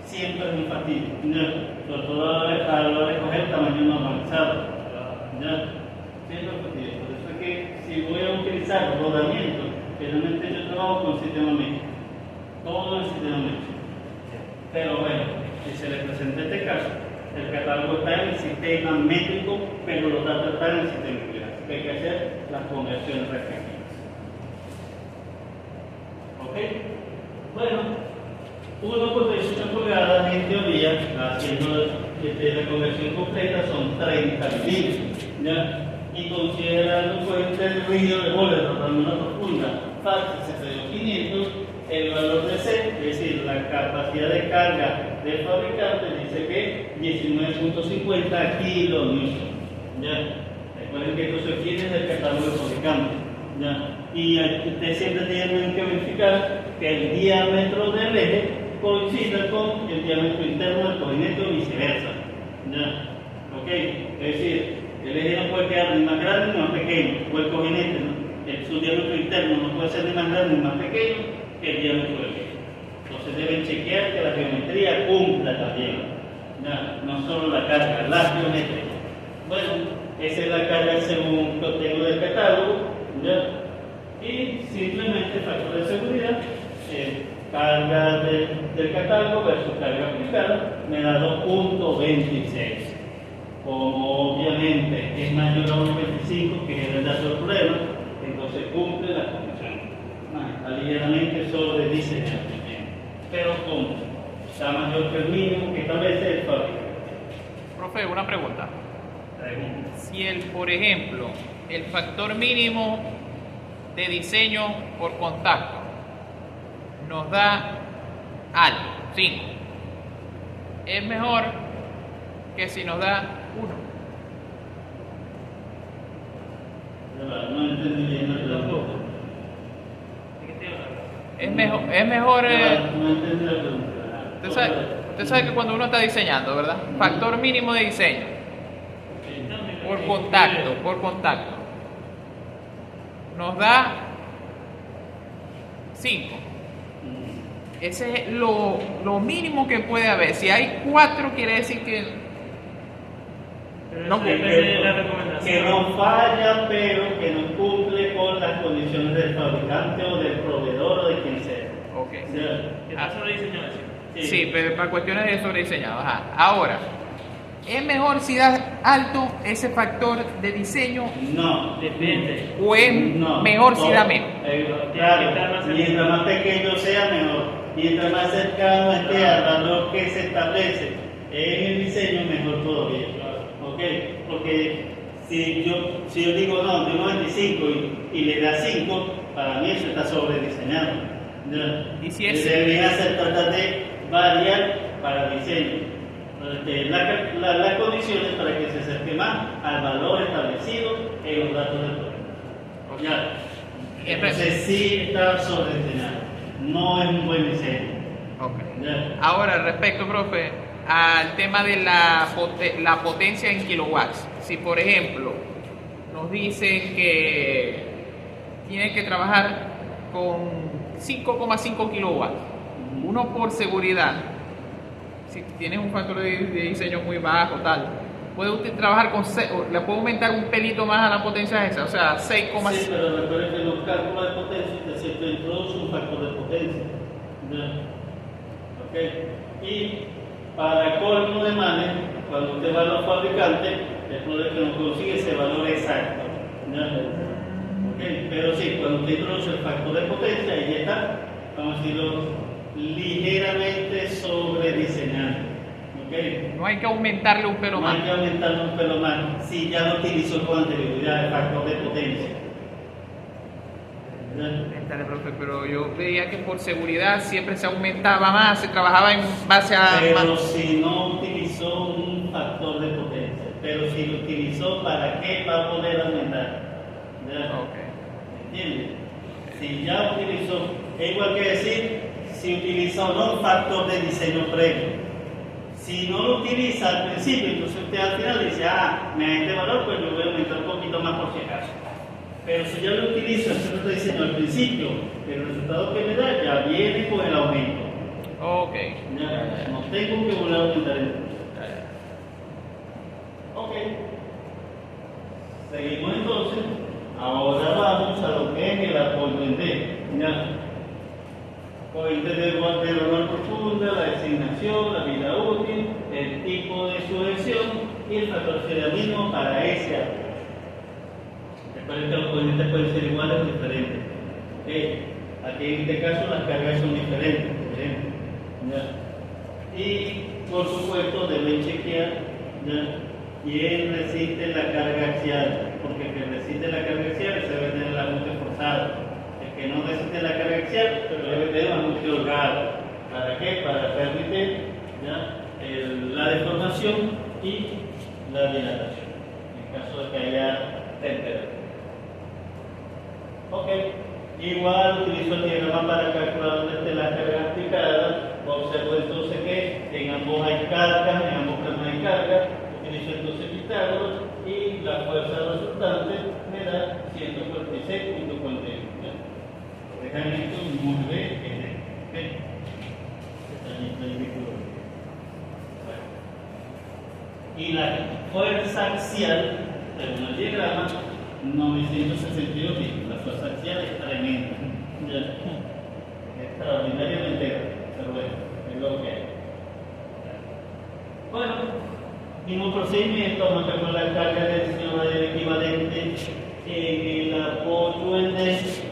siempre es un fastidio, ¿ya? Sobre todo a la hora de coger tamaño normalizado, ¿ya? Siempre es un fastidio. Por eso es que si voy a utilizar rodamientos, generalmente yo trabajo con sistema métrico, todo el sistema métrico. Pero bueno, si se le presenta este caso, el catálogo está en el sistema métrico, pero los datos están en el sistema inglés. Hay que hacer las conversiones respectivas. ¿Ok? Bueno, 1 por 18 pulgadas en teoría, haciendo la conversión completa, son 30 milímetros. ¿Ya? Y considerando fuente de ruido de bola de una profunda, fácil 62.500, el valor de C, es decir, la capacidad de carga del fabricante, dice que 19.50 kilonewton. ¿Ya? Recuerden que esto se obtiene del catálogo del fabricante. ¿Ya? Y ustedes siempre tienen que verificar que el diámetro del eje coincida con el diámetro interno del coinete o viceversa. ¿Ya? ¿Ok? Es decir, el eje no puede quedar ni más grande ni más pequeño, o el coinete, ¿no? Su diámetro interno no puede ser ni más grande ni más pequeño que el diámetro del eje. Entonces deben chequear que la geometría cumpla también. ¿Ya? No solo la carga, la geometría. Bueno, esa es la carga según lo tengo del catálogo, ¿ya? Y simplemente factor de seguridad, carga del catálogo versus carga aplicada, me da 2.26. Como obviamente es mayor a 1.25, que es el dato del problema, entonces cumple la condición. Está ligeramente sobrediseñado, pero cumple. Está mayor que el mínimo que establece el fabricante. Profe, una pregunta. Si por ejemplo, el factor mínimo de diseño por contacto nos da algo, 5, es mejor que si nos da 1. No entendí bien la pregunta. Es mejor. No entendí la pregunta. Usted sabe que cuando uno está diseñando, ¿verdad? Factor mínimo de diseño. Por contacto. Nos da 5. Ese es lo mínimo que puede haber. Si hay 4, quiere decir que no depende de la recomendación. Que no falla, pero que no cumple con las condiciones del fabricante o del proveedor o de quien sea. Ok. ¿Ya? ¿Qué está sobrediseñado eso? Sí, pero para cuestiones de sobrediseñado. Ajá. Ahora, ¿es mejor si das alto ese factor de diseño No. Depende. o es mejor si da menos? Claro, mientras más pequeño sea, mejor. Mientras más cercano esté al valor que se establece en el diseño, mejor todavía. ¿Ok? Porque si yo digo no, de 95 y le da 5, para mí eso está sobrediseñado. ¿Ya? ¿Y si es debería hacer tratar de variar para el diseño. Las condiciones para que se acerque más al valor establecido en los datos del producto. ¿Ya? Entonces sí está sobrediseñado. No es un buen diseño. Okay. ¿Ya? Ahora, respecto, profe, al tema de la potencia en kilowatts. Si, por ejemplo, nos dicen que tienen que trabajar con 5,5 kilowatts, uno por seguridad, si tienes un factor de diseño muy bajo, tal, puede usted trabajar con 6, le puede aumentar un pelito más a la potencia esa, o sea, 6,5. Sí, pero recuerden que en los cálculos de potencia se introduce un factor de potencia. ¿Ya? ¿Ok? Y para colmo de males, cuando usted va a los fabricantes, el problema es que no consigue ese valor exacto. ¿Ya? ¿Ok? Pero sí, cuando usted introduce el factor de potencia, ahí ya está, vamos a decirlo, ligeramente sobrediseñado. ¿Okay? No hay que aumentarle un pelo No más. hay que aumentarle un pelo más si ya lo utilizó con anterioridad el factor de potencia. Dale, profe, pero yo veía que por seguridad siempre se aumentaba más, se trabajaba en base a... Pero si no utilizó un factor de potencia, pero si lo utilizó, ¿para qué va a poder aumentar? ¿Ya? Okay. ¿Entiendes? Si ya utilizó, es igual que decir si utilizó no un factor de diseño previo. Si no lo utiliza al principio, entonces usted al final dice, me da este valor, pues yo voy a aumentar un poquito más por si acaso. Pero si yo lo utilizo, esto lo estoy diciendo al principio, el resultado que me da ya viene con el aumento. Ok. Ya, no tengo que volver a aumentar el. Ok. Seguimos entonces. Ahora vamos a lo que es el apoyo en D. Ya. Fuente de valor profunda, la designación, la vida útil, el tipo de sujeción y el factor serialismo para ese apoyo. Recuerden que los coeficientes pueden ser iguales o diferentes. Aquí en este caso las cargas son diferentes, por ejemplo. ¿Ya? Y por supuesto deben chequear, ¿ya?, quién resiste la carga axial, porque el que resiste la carga axial se debe tener el ajuste forzado. El que no resiste la carga axial, pero debe tener un ajuste holgado. ¿Para qué? Para permitir, ¿ya?, la deformación y la dilatación, en caso de que haya temperatura. Ok, igual utilizo el diagrama para calcular dónde esté la carga aplicada. Observo entonces que en ambos hay cargas, en ambos planos hay cargas. Utilizo entonces Pitágoras y la fuerza resultante me da 146.41. Dejan esto muy bien. Y la fuerza axial, según el diagrama, 962 kilos. La fuerza axial es tremenda. Extraordinariamente grande. Pero bueno, es lo que hay. Bueno, mismo procedimiento, vamos a calcular la carga adicional del equivalente en el apoyo en D.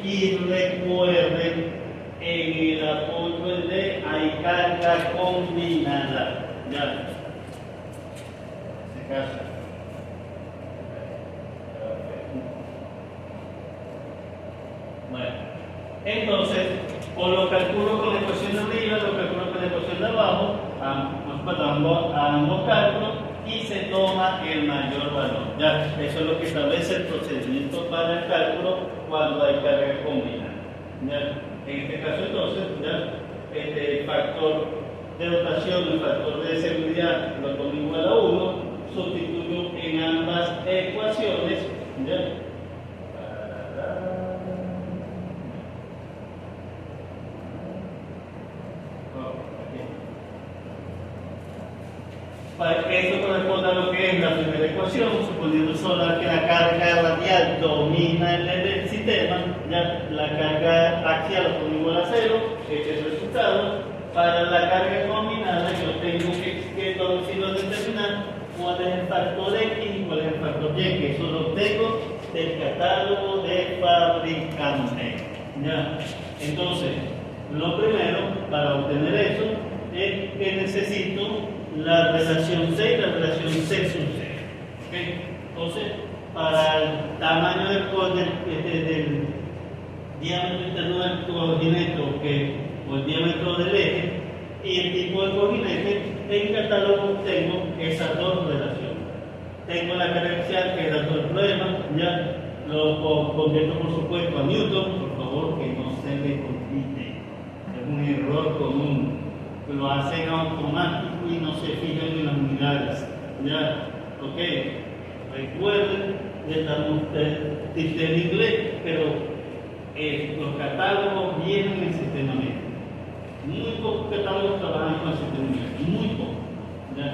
Y recuerden, en el apoyo en D hay carga combinada. Ya. En este caso. Bueno, entonces, o lo calculo con la ecuación de arriba, lo calculo con la ecuación de abajo, ambos cálculos, y se toma el mayor valor. Ya, eso es lo que establece el procedimiento para el cálculo cuando hay carga combinada. Ya, en este caso entonces, ya, el factor de dotación, el factor de seguridad lo tomo igual a 1, sustituyo en ambas ecuaciones, ya. Esto corresponde a lo que es la primera ecuación, suponiendo solo que la carga radial domina el sistema, ya la carga axial lo pongo igual a 0, este es el resultado. Para la carga combinada yo tengo que determinar cuál es el factor X y cuál es el factor Y, que eso lo obtengo del catálogo de fabricante. ¿Ya? Entonces, lo primero para obtener eso es que necesito la relación C y la relación C sub C. ¿Okay? Entonces, para el tamaño del diámetro interno del coordinete o el diámetro del eje y el tipo de coordinete, en catálogo tengo esas dos relaciones. Tengo la carga axial, que era todo el problema, ya lo convierto por supuesto a Newton, por favor, que no se le compite. Es un error común. Lo hacen automático y no se fijan en las unidades. Ya, ok. Recuerden, ya estamos en inglés, pero los catálogos vienen en el sistema médico. Muy pocos catálogos trabajan con el sistema médico, muy pocos. Ya.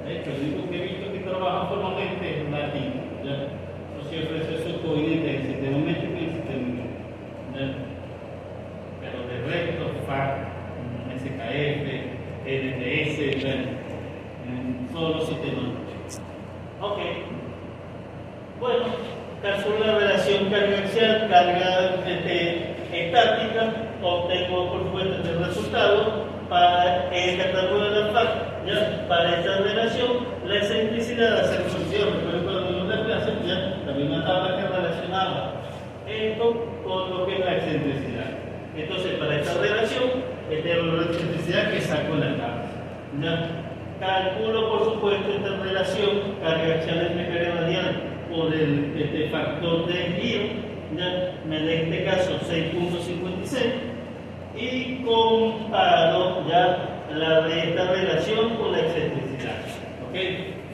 De hecho, el único que he visto que trabaja formalmente es latín. Ya. No se ofrece esos coordinates en el sistema médico y en el sistema médico. Pero de resto, FAC, SKF, NTS, en todos los sistemas. Ok. Bueno, calculo la relación carga axial, carga estática, obtengo por supuesto el resultado para el catálogo de la FAC. Ya, para esta relación, la excentricidad hace función. Recuerden cuando vimos la clase, ya la misma tabla que relacionaba esto con lo que es la excentricidad. Entonces, para esta relación, este es la excentricidad que saco en la tabla. ¿Ya? Calculo, por supuesto, esta relación, carga axial entre carga radial por el factor de giro, ¿ya? Me da en este caso 6.56 y comparo ya la de esta relación con la excentricidad. ¿Ok?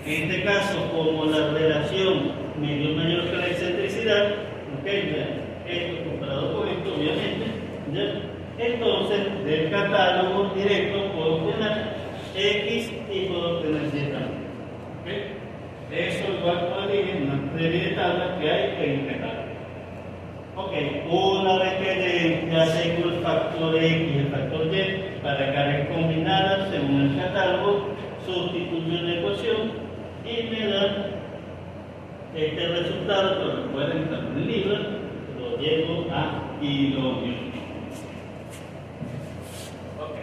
En este caso, como la relación medio mayor que la excentricidad, ¿ok? Ya, esto comparado con esto, obviamente, ¿ya? Entonces, del catálogo directo puedo obtener X y puedo obtener Y también. ¿Ok? Eso igual como dije, una serie de tablas que hay en el catálogo. Ok, una vez que ya tengo el factor X y el factor Y para cargas combinadas según el catálogo, sustituyo en la ecuación y me da este resultado, que recuerden que está en el libro, lo llevo a kilonewton. Ok.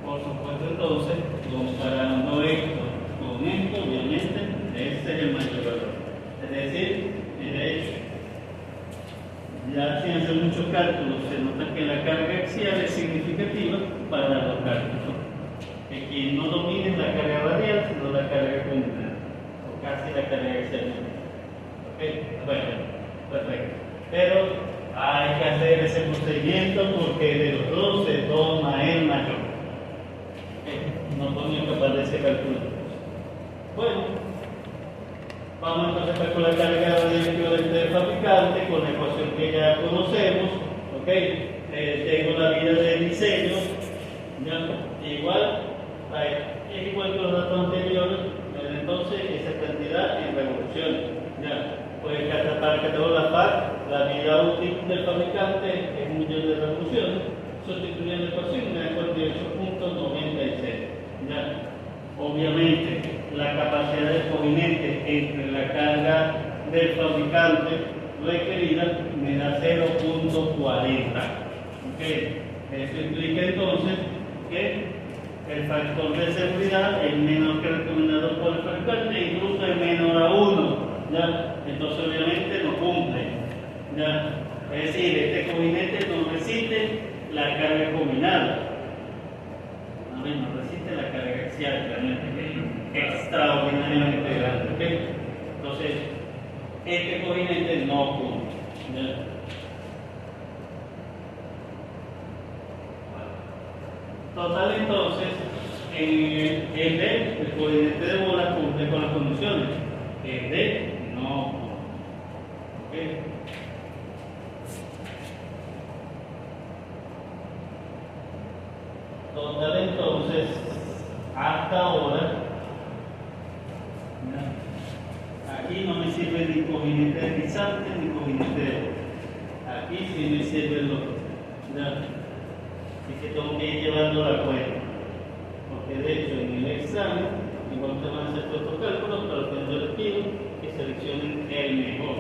Por supuesto, entonces, comparando esto con esto, obviamente, ese es el mayor valor. Es decir, de hecho, ya sin hacer muchos cálculos, se nota que la carga axial es significativa para los cálculos. Que quien no domine la carga radial, sino la carga combinada, o casi la carga axial. ¿Ok? Bueno, perfecto. Pero hay que hacer ese procedimiento porque de los dos se toma el mayor. No podemos escapar de ese cálculo. Bueno. Vamos entonces a calcular la carga radial equivalente del fabricante con la ecuación que ya conocemos. ¿Ok? Tengo la vida del diseño. ¿Ya? Igual, es igual que los datos anteriores. Entonces, esa cantidad en revoluciones. ¿Ya? Pues para catalogar la FAC, la vida útil del fabricante es 1 millón de revoluciones. Sustituyendo la ecuación me da 48.96. ¿Ya? Obviamente, la capacidad de combinante entre la carga del fabricante requerida me da 0.40. ¿Okay? Eso implica entonces que el factor de seguridad es menor que el recomendado por el fabricante, incluso es menor a 1. ¿Ya? Entonces, obviamente, no cumple. ¿Ya? Es decir, este combinante no resiste la carga combinada. No resiste la carga axial, realmente que es extraordinariamente grande. ¿Okay? Entonces, este combinante no cumple. ¿Ya? Total, entonces, el D, el coordinate de bola, cumple con las condiciones. El D no cumple. ¿Okay? Total, entonces, hasta ahora, aquí no me sirve ni combinante de guisante ni combinante de bola. Aquí sí me sirve el otro. Así que tengo que ir llevando la cuenta. Porque de hecho en el examen, igual te van a hacer todos estos cálculos, pero yo les pido que seleccionen el mejor.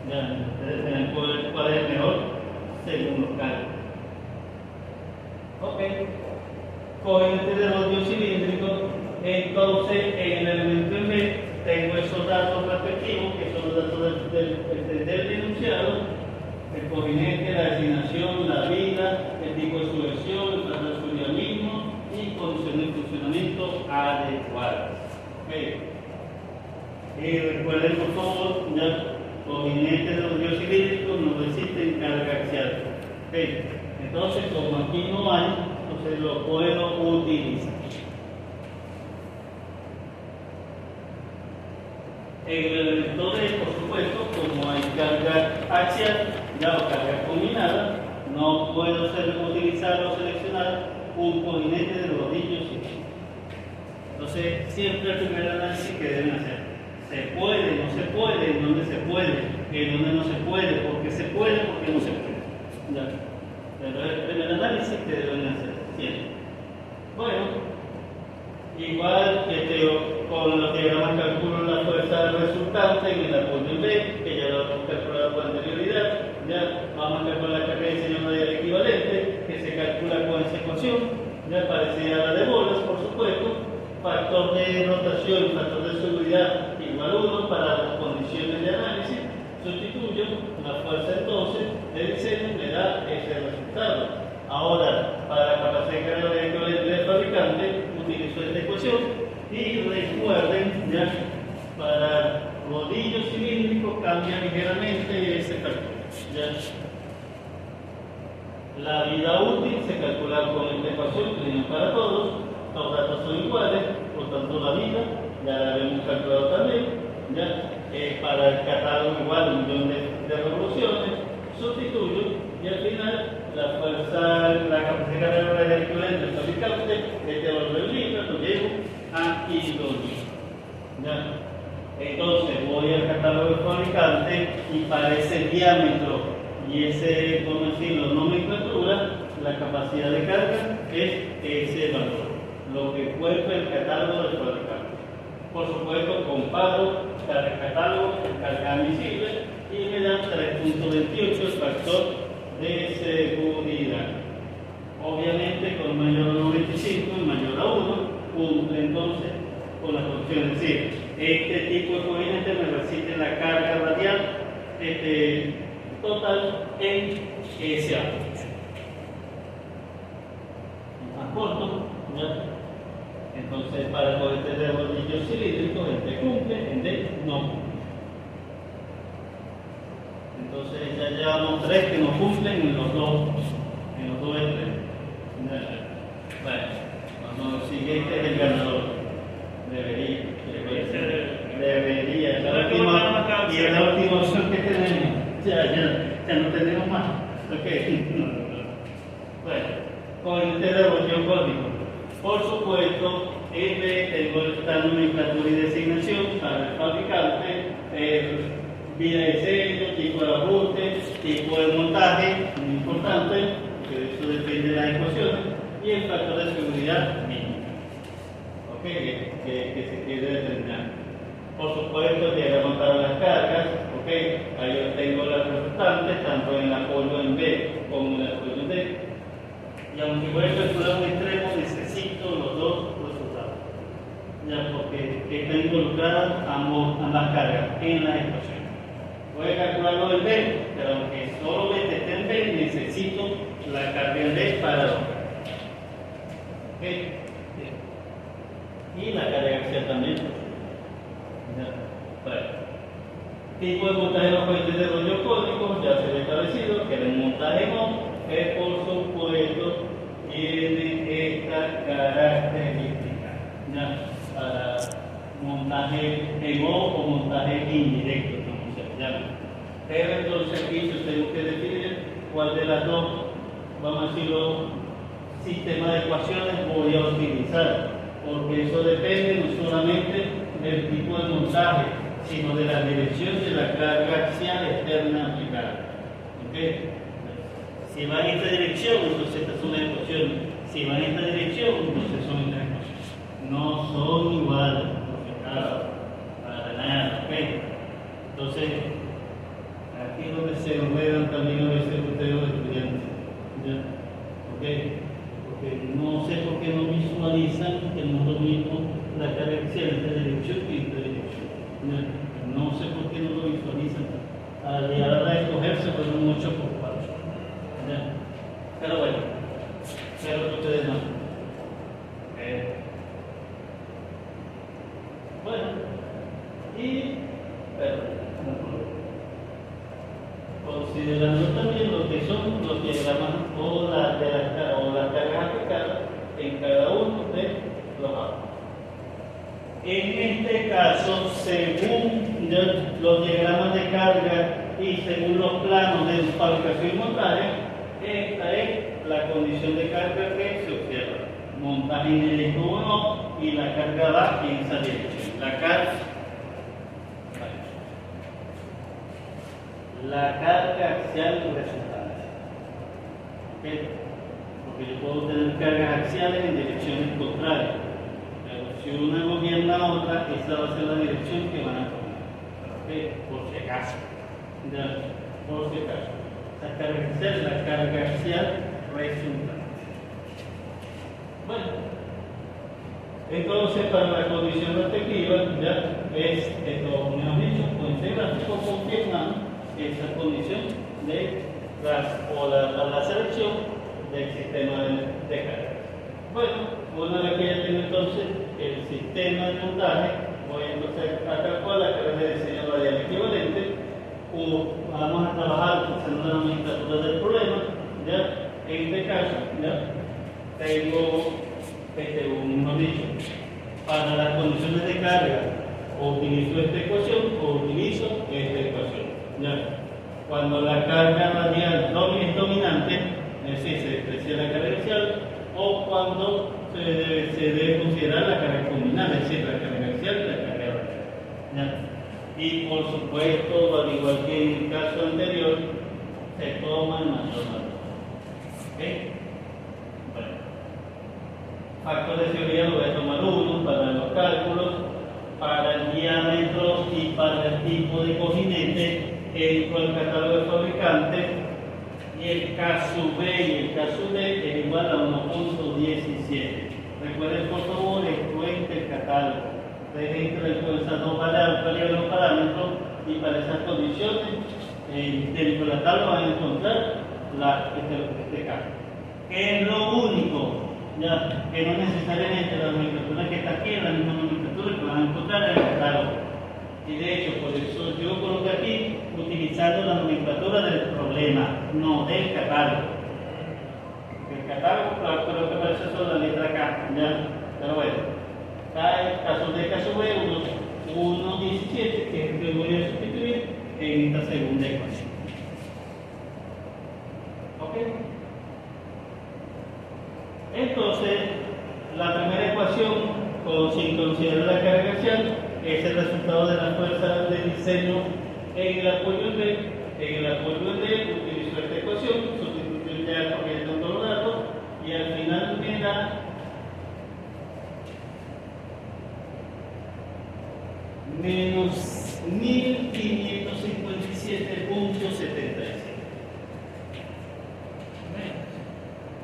Ya, ustedes tienen que ver cuál es el mejor según los cálculos. Ok. Combinante de rodio cilíndrico, entonces en el elemento en B tengo esos datos respectivos, que son los datos del enunciado. El combinante, la designación, la vida, el tipo de sujeción, el plazo de sujemismo y condiciones de funcionamiento adecuadas. Okay. Y recuerden por favor, ya, combinantes de los biocilíndricos no resisten carga axial. Okay. Entonces, como aquí no hay, entonces lo puedo utilizar. En el elemento D, por supuesto, como hay carga axial, ya o carga combinada, no puedo utilizar o seleccionar un combinante de rodillos. Entonces, siempre el primer análisis que deben hacer. ¿Se puede? ¿No se puede? ¿En dónde se puede? ¿En dónde no se puede? ¿Por qué se puede? ¿Por qué no se puede? Ya. Pero es el primer análisis que deben hacer, siempre. Bueno. Igual con los diagramas calculo la fuerza resultante en el apoyo B, que ya lo hemos calculado con anterioridad. Ya vamos a calcular la carga de diseño radial equivalente, que se calcula con esa ecuación, ya parecida a la de bolas, por supuesto. Factor de rotación, factor de seguridad igual 1 para las condiciones de análisis. Sustituyo la fuerza entonces de diseño, me da ese resultado. Ahora, para la capacidad de carga equivalente del fabricante, utilizo esta ecuación y recuerden, ya, para rodillos cilíndricos cambia ligeramente ese factor. Ya. La vida útil se calcula con esta ecuación que tenemos para todos. Los datos son iguales, por tanto la vida ya la habíamos calculado también. ¿Ya? Para el catálogo igual, 1 millón de revoluciones, sustituyo y al final la capacidad cargadora del equivalente del fabricante, este valor del libro, lo llevo a kilolitros. ¿Ya? Entonces voy al catálogo del fabricante y para ese diámetro y ese, como decirlo, nomenclatura, la capacidad de carga es ese valor, lo que cuesta el catálogo del fabricante. Por supuesto, comparo cada catálogo, carga admisible y me da 3.28 el factor de seguridad. Obviamente, con mayor a 95 y mayor a 1, cumple entonces con las condiciones. Es decir, este tipo de coeficiente me resiste la carga radial total en ese ámbito. Más corto, ¿ya? Entonces, para el cohete de rodillo cilíndrico, este cumple, este no cumple. Entonces, ya llevamos 3 que no cumplen en los dos extremos. Bueno, cuando sigue este es el ganador. Debería. Y es la última opción que tenemos. Ya no tenemos más. Ok. Bueno, cohete de rodillo código. Por supuesto, tengo esta nomenclatura y designación para el fabricante, vida de sello, tipo de ajuste, tipo de montaje, muy importante, porque eso depende de las ecuaciones, y el factor de seguridad mínimo, ¿okay? que se quiere determinar. Por supuesto, el diagrama para las cargas, ¿okay? Ahí yo tengo las resultantes, tanto en el apoyo en B como en el apoyo en D. Y aunque voy a calcular un extremo, necesito los dos resultados. Ya, porque están involucradas ambas cargas en la ecuación. Voy a calcularlo en B, pero aunque solamente esté en B, necesito la carga en B para los cargas. ¿Ok? Y la carga axial también. Ya. Bueno. Tipo de montaje de los cohetes de rollo cónico, ya se ve establecido que el montaje no es, por supuesto, tiene esta característica, ¿ya? Para montaje en o montaje indirecto, como se llama. Pero entonces aquí yo tengo que definir cuál de las dos, vamos a decirlo, sistemas de ecuaciones voy a utilizar, porque eso depende no solamente del tipo de montaje, sino de la dirección de la carga axial externa aplicada. ¿Okay? Si va en esta dirección, entonces esta es una ecuación. Si va en esta dirección, entonces son otras ecuaciones. No son iguales, para nada. ¿Okay? Entonces, aquí es donde se enredan también a veces ustedes los estudiantes. ¿Ya? ¿Okay? Porque no sé por qué no visualizan que no es lo mismo la carga axial en esta dirección que en esta dirección. ¿Ya? No sé por qué no lo visualizan. Al llegar a escogerse, pues mucho por falso. ¿Ya? Pero bueno, espero que ustedes no. Bueno, y considerando también lo que son los diagramas o las cargas aplicadas en cada uno de los átomos. En este caso, según los diagramas de carga y según los planos de fabricación y montaje, esta es la condición de carga que se observa. Montaje indirecto o no, y la carga va en esa dirección. La carga axial resultante. ¿Okay? Porque yo puedo tener cargas axiales en direcciones contrarias. Pero si una gobierna a otra, esa va a ser la dirección que van a tomar. ¿Okay? Por si acaso. Por si acaso. La carga axial es la carga axial resultante. Bueno, entonces para la condición respectiva, ya es esto, mejor dicho, con este gráfico confirmamos esa condición de la selección del sistema de carga. Bueno, una vez que ya tengo entonces el sistema de montaje, voy entonces a calcular la carga de diseño radial equivalente. Vamos a trabajar usando la nomenclatura del problema, ¿ya? En este caso, ¿ya? Tengo, mejor dicho, para las condiciones de carga, o utilizo esta ecuación o utilizo esta ecuación. ¿Ya? Cuando la carga radial es dominante, es decir, se desprecia la carga axial, o cuando se debe considerar la carga combinada, es decir, la carga axial y la carga radial. ¿Ya? Y por supuesto, al igual que en el caso anterior, se toma el mayor valor. ¿Ok? Bueno. Factor de seguridad lo voy a tomar uno para los cálculos, para el diámetro y para el tipo de cojinete entro al catálogo del fabricante y el K sub B y el K sub D es igual a 1.17. Recuerden por favor, esto es el catálogo. Ustedes entran con esas dos variables o parámetros y para esas condiciones dentro de la tabla van a encontrar este K. Que es lo único, ya, que no necesariamente la nomenclatura que está aquí es la misma nomenclatura que van a encontrar en el catálogo. Y de hecho, por eso yo coloqué aquí utilizando la nomenclatura del problema, no del catálogo. El catálogo, claro, creo que parece solo la letra K, ¿ya? Pero bueno, caso de caso B, 1.17, que es el que voy a sustituir en esta segunda ecuación. ¿Ok? Entonces, la primera ecuación, sin considerar la carga axial, es el resultado de la fuerza de diseño en el apoyo en D. En el apoyo en D utilizo esta ecuación, sustituyo ya corriendo en todos los datos y al final me da menos 1557.76.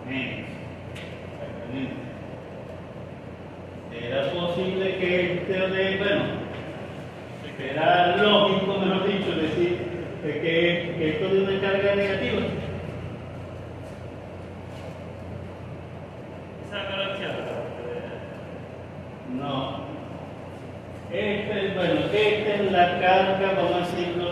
Menos. Exactamente. Era posible que era lógico, mejor dicho, decir que esto de una carga negativa. Esa carga axial. No. Esta es la carga, vamos a decirlo,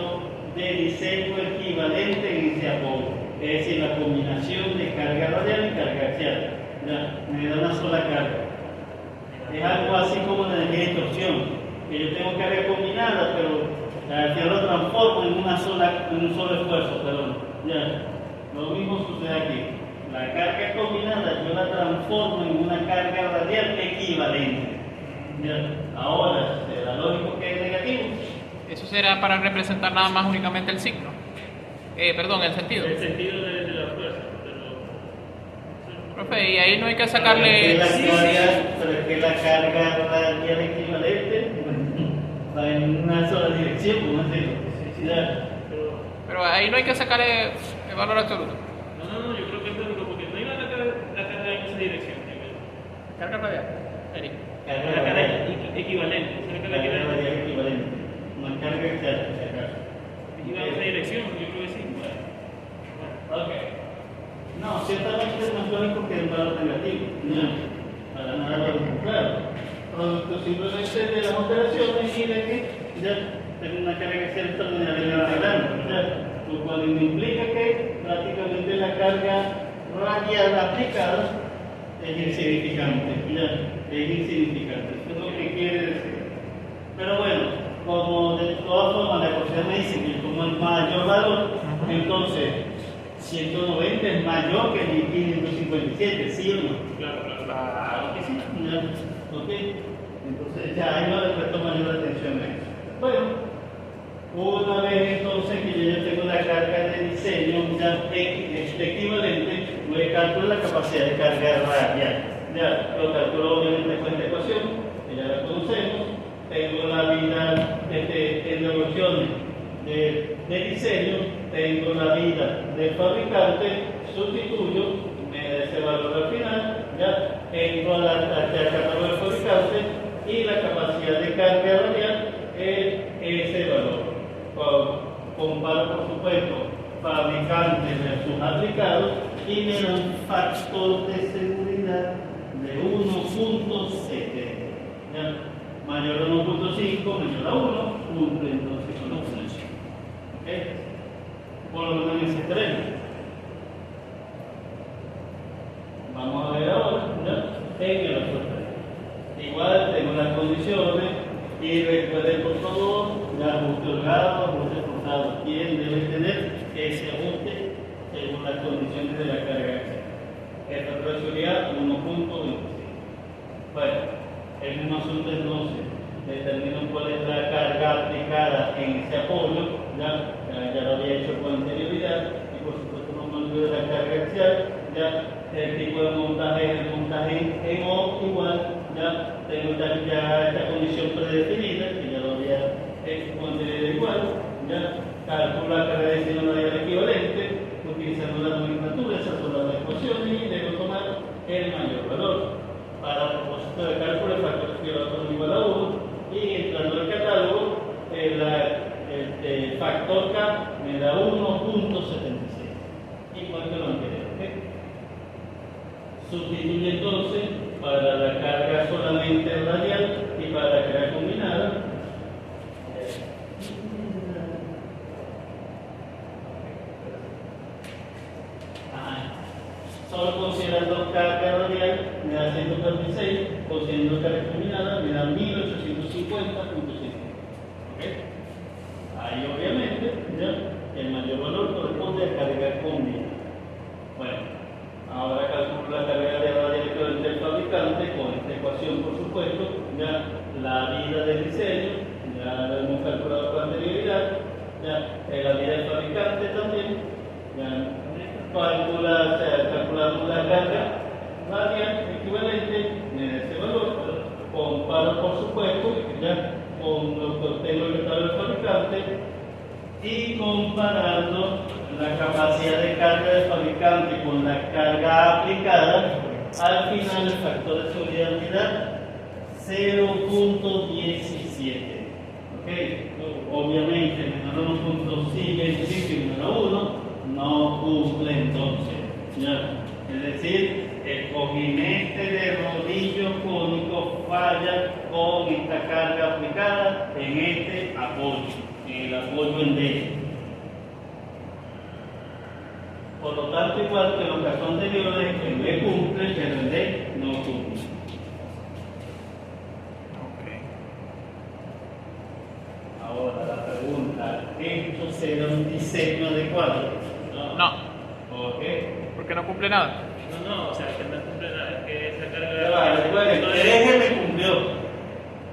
de diseño equivalente en ese apoyo. Es decir, la combinación de carga radial y carga axial. Ya, me da una sola carga. Es algo así como la energía de distorsión, que yo tengo carga combinada, pero al final lo transformo en un solo esfuerzo, perdón. Ya, lo mismo sucede aquí. La carga combinada yo la transformo en una carga radial equivalente. Ya, ahora, ¿será lógico que es negativo? Eso será para representar nada más únicamente el signo. Perdón, el sentido. El sentido de la fuerza. Profe, y ahí no hay que sacarle... Pero es que la carga radial equivalente va en una sola dirección, ¿cómo decirlo? Ya. Pero ahí no hay que sacarle el valor absoluto. No, yo creo que es lógico porque no iba a la carga en esa dirección. Carga radial. Eric. La carga equivalente. La carga radial equivalente. Una carga externa, si acaso. Iba en esa dirección, yo creo que sí. Ok. No, ciertamente es más lógico que el valor negativo. No, para nada lógico, claro. Producto simplemente de las operaciones y de que ya tengo una carga axial extraordinariamente grande. Lo cual implica que prácticamente la carga radial aplicada es insignificante. Ya, es insignificante. Eso es lo que quiere decir. Pero bueno, como de todas formas la ecuación me dice que como el mayor valor, entonces 190 es mayor que 1557, ¿sí o no? Claro que sí. Ya. ¿Ok? Entonces ya ahí no le presto mayor atención a eso. Bueno, una vez entonces que yo tengo la carga de diseño ya equivalente, voy a calcular la capacidad de carga radial. Ya lo calculo obviamente con esta ecuación, que ya la conocemos. Tengo la vida en evoluciones de diseño, tengo la vida del fabricante, sustituyo, me da ese valor al final, ya entro al catálogo del fabricante y la capacidad de carga radial es ese valor. Comparo, por supuesto, fabricante versus aplicado y me da un factor de seguridad de 1.7. Mayor a 1.5, mayor a 1, cumple entonces con la función. ¿Ok? Por lo menos en ese término. condiciones y recuerden por favor, ya ajuste holgado, ajuste forzado. ¿Quién debe tener ese ajuste según las condiciones de la carga axial? Esta profesoría 1.25. Bueno, el mismo asunto entonces, determino cuál es la carga aplicada en ese apoyo, ya lo había hecho con anterioridad, y por supuesto no me olvido de la carga axial, ya el tipo de montaje, el montaje en O igual, ya tengo ya esta condición predefinida, que ya lo había hecho con anterioridad igual, ya calculo la carga de diseño radial equivalente, utilizando la nomenclatura, esas son las ecuaciones, y debo tomar el mayor valor. Para propósito de cálculo, el factor esquivator igual a 1, y entrando al catálogo, el factor K me da 1.76, igual que lo anterior. ¿Okay? Sustituye entonces para la carga solamente radial y para la carga combinada. Solo considerando carga radial me da 146, considerando carga combinada me da 1850.5. ¿Okay? Ahí obviamente ya el mayor valor corresponde a carga combinada. Bueno, ahora calculo la carga de radial equivalente del fabricante con esta ecuación, por supuesto, ya la vida del diseño, ya lo hemos calculado con anterioridad, ya la vida del fabricante también, ya calculamos la carga radial equivalente en ese valor, comparo por supuesto ya con lo que obtengo el estado del fabricante y comparando la capacidad de carga del fabricante con la carga aplicada, al final el factor de seguridad me da 0.17. ¿Okay? Obviamente menor a 1.25 y menor a 1 no cumple entonces, ¿ya? Es decir, el cojinete de rodillo cónico falla con esta carga aplicada en este apoyo, en el apoyo en D. Por lo tanto, igual que los casos anteriores, en B cumple, pero en D no cumple. Ahora la pregunta, ¿esto será un diseño adecuado? No. ¿Por qué? Porque no cumple nada. No, o sea, que no cumple nada, es que esa carga. Ya va, recuerden, el eje me cumplió.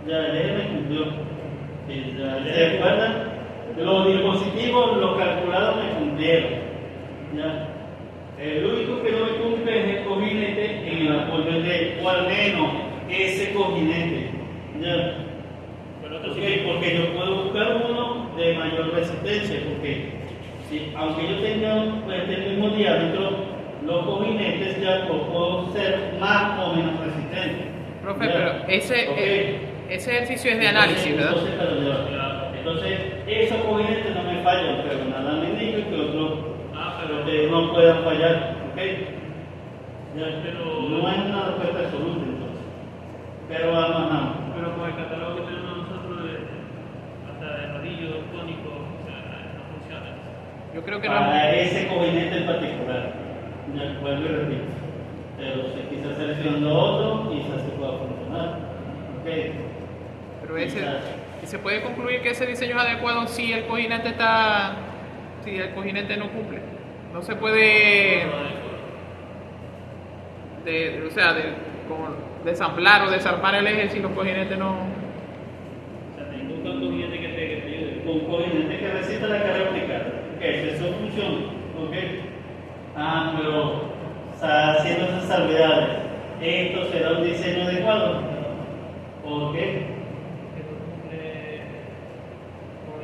Ya, el eje me cumplió. Sí, ya, ¿se acuerdan? Los dispositivos, los calculados me cumplieron. Ya. El único que no me cumple es el cojinete en el apoyo de, o al menos ese cojinete. Ya. Okay, porque yo puedo buscar uno de mayor resistencia, porque sí, aunque yo tenga el mismo diámetro, los cojinetes ya puedo ser más o menos resistentes. Profe, ¿ya? pero ese ejercicio es de análisis, ¿verdad? Entonces, esos cojinetes no me fallan, pero nada me indica que otros no puedan fallar. ¿Okay? Ya, Pero no hay una respuesta absoluta entonces. Pero vamos. Pero con el catálogo que tenemos nosotros, hasta de rodillo cónico, o sea, no funciona. Yo creo que no. Para ese cojinete en particular, ya vuelvo y repito. Pero si quizás seleccionando otro, quizás se pueda funcionar. ¿Okay? Pero ¿y se puede concluir que ese diseño es adecuado si el cojinete no cumple? No se puede desamblar o desarmar el eje si los cojinetes no. O sea, tengo un cojinete que te ayude. Un cojinete que resista la carga aplicada. Okay, eso funciona. ¿Okay? Pero haciendo esas salvedades, ¿esto será un diseño adecuado? ¿Por qué? Con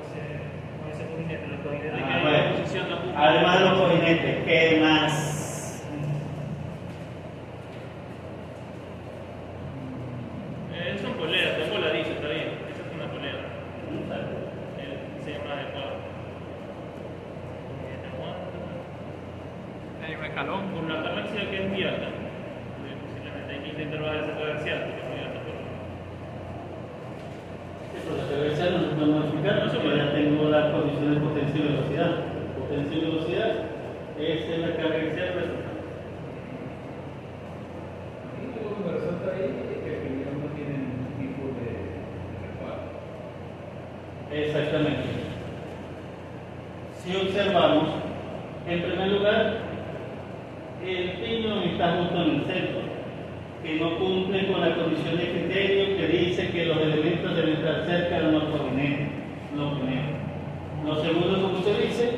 ese cojinete, los cojinetes que hay Bueno, en posición no cumplen. además de los cojinetes, ¿qué más? Son poleras, son voladizos, está bien. Esa es una polera. Se llama adecuado. Hay un escalón. Por la tabla axial que es muy alta. Posiblemente hay que intentar bajar esa tabla axial, que es muy alta. Por la reversa no se puede modificar, porque ya tengo las condiciones de potencia y velocidad. Potencia y velocidad es la carga axial resultante. Lo que resalta ahí es que primero no tienen ningún tipo de Exactamente. Si observamos, en primer lugar, el piñón está justo en el centro, que no cumple con la condición de criterio que dice que los elementos deben estar cerca de los ponientes. Lo segundo, como se dice,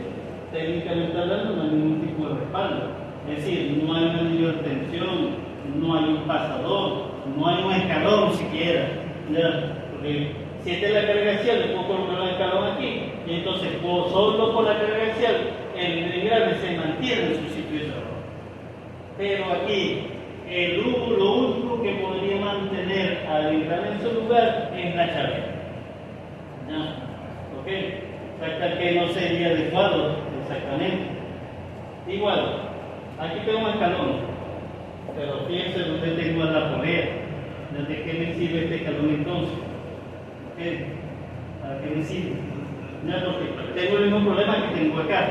técnicamente hablando, no hay ningún tipo de respaldo. Es decir, no hay un anillo de tensión, no hay un pasador, no hay un escalón siquiera. ¿Ya? Porque si esta es la carga axial, le puedo colocar un escalón aquí, y entonces solo por la carga axial el engrane se mantiene en su sitio de trabajo. Pero aquí, lo único que podría mantener al engrane en su lugar es la chaveta. ¿Ya? ¿Ok? Hasta que no sería adecuado, exactamente. Igual, aquí tengo un escalón, pero fíjense donde tengo la polea. ¿De qué me sirve este escalón entonces? ¿Okay? ¿Para qué me sirve? Ya, porque tengo el mismo problema que tengo acá.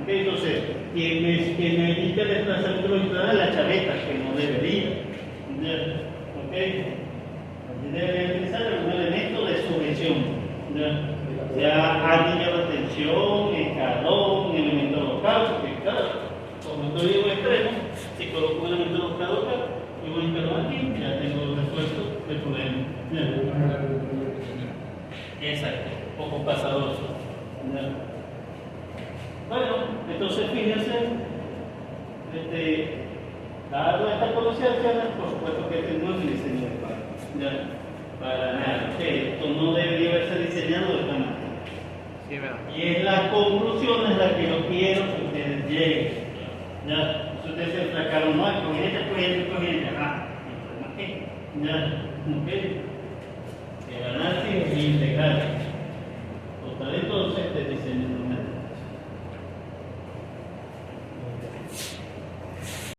¿Okay? Entonces, que me evita el desplazamiento longitudinal de la chaveta, que no debería. ¿Ya? ¿Okay? Aquí debería utilizar algún elemento de sujeción. ¿Ya? Sea anillo de tensión, escalón, elemento local, porque claro, como estoy en un extremo, si coloco un elemento local acá y un escalón aquí, ya tengo resuelto el problema. Exacto, poco pasador. Bueno, entonces fíjense, dado esta conciencia, por supuesto que este no es un diseño de pago. Para nada, esto no debería haberse diseñado de esta manera. Sí, ¿verdad? Y es la conclusión en la que yo quiero que ustedes lleguen. ¿Ya? Si ustedes se enfracaron, no, corriente, ¿qué? ¿Ya? ¿Ok? El análisis integral. Total, entonces, este diseño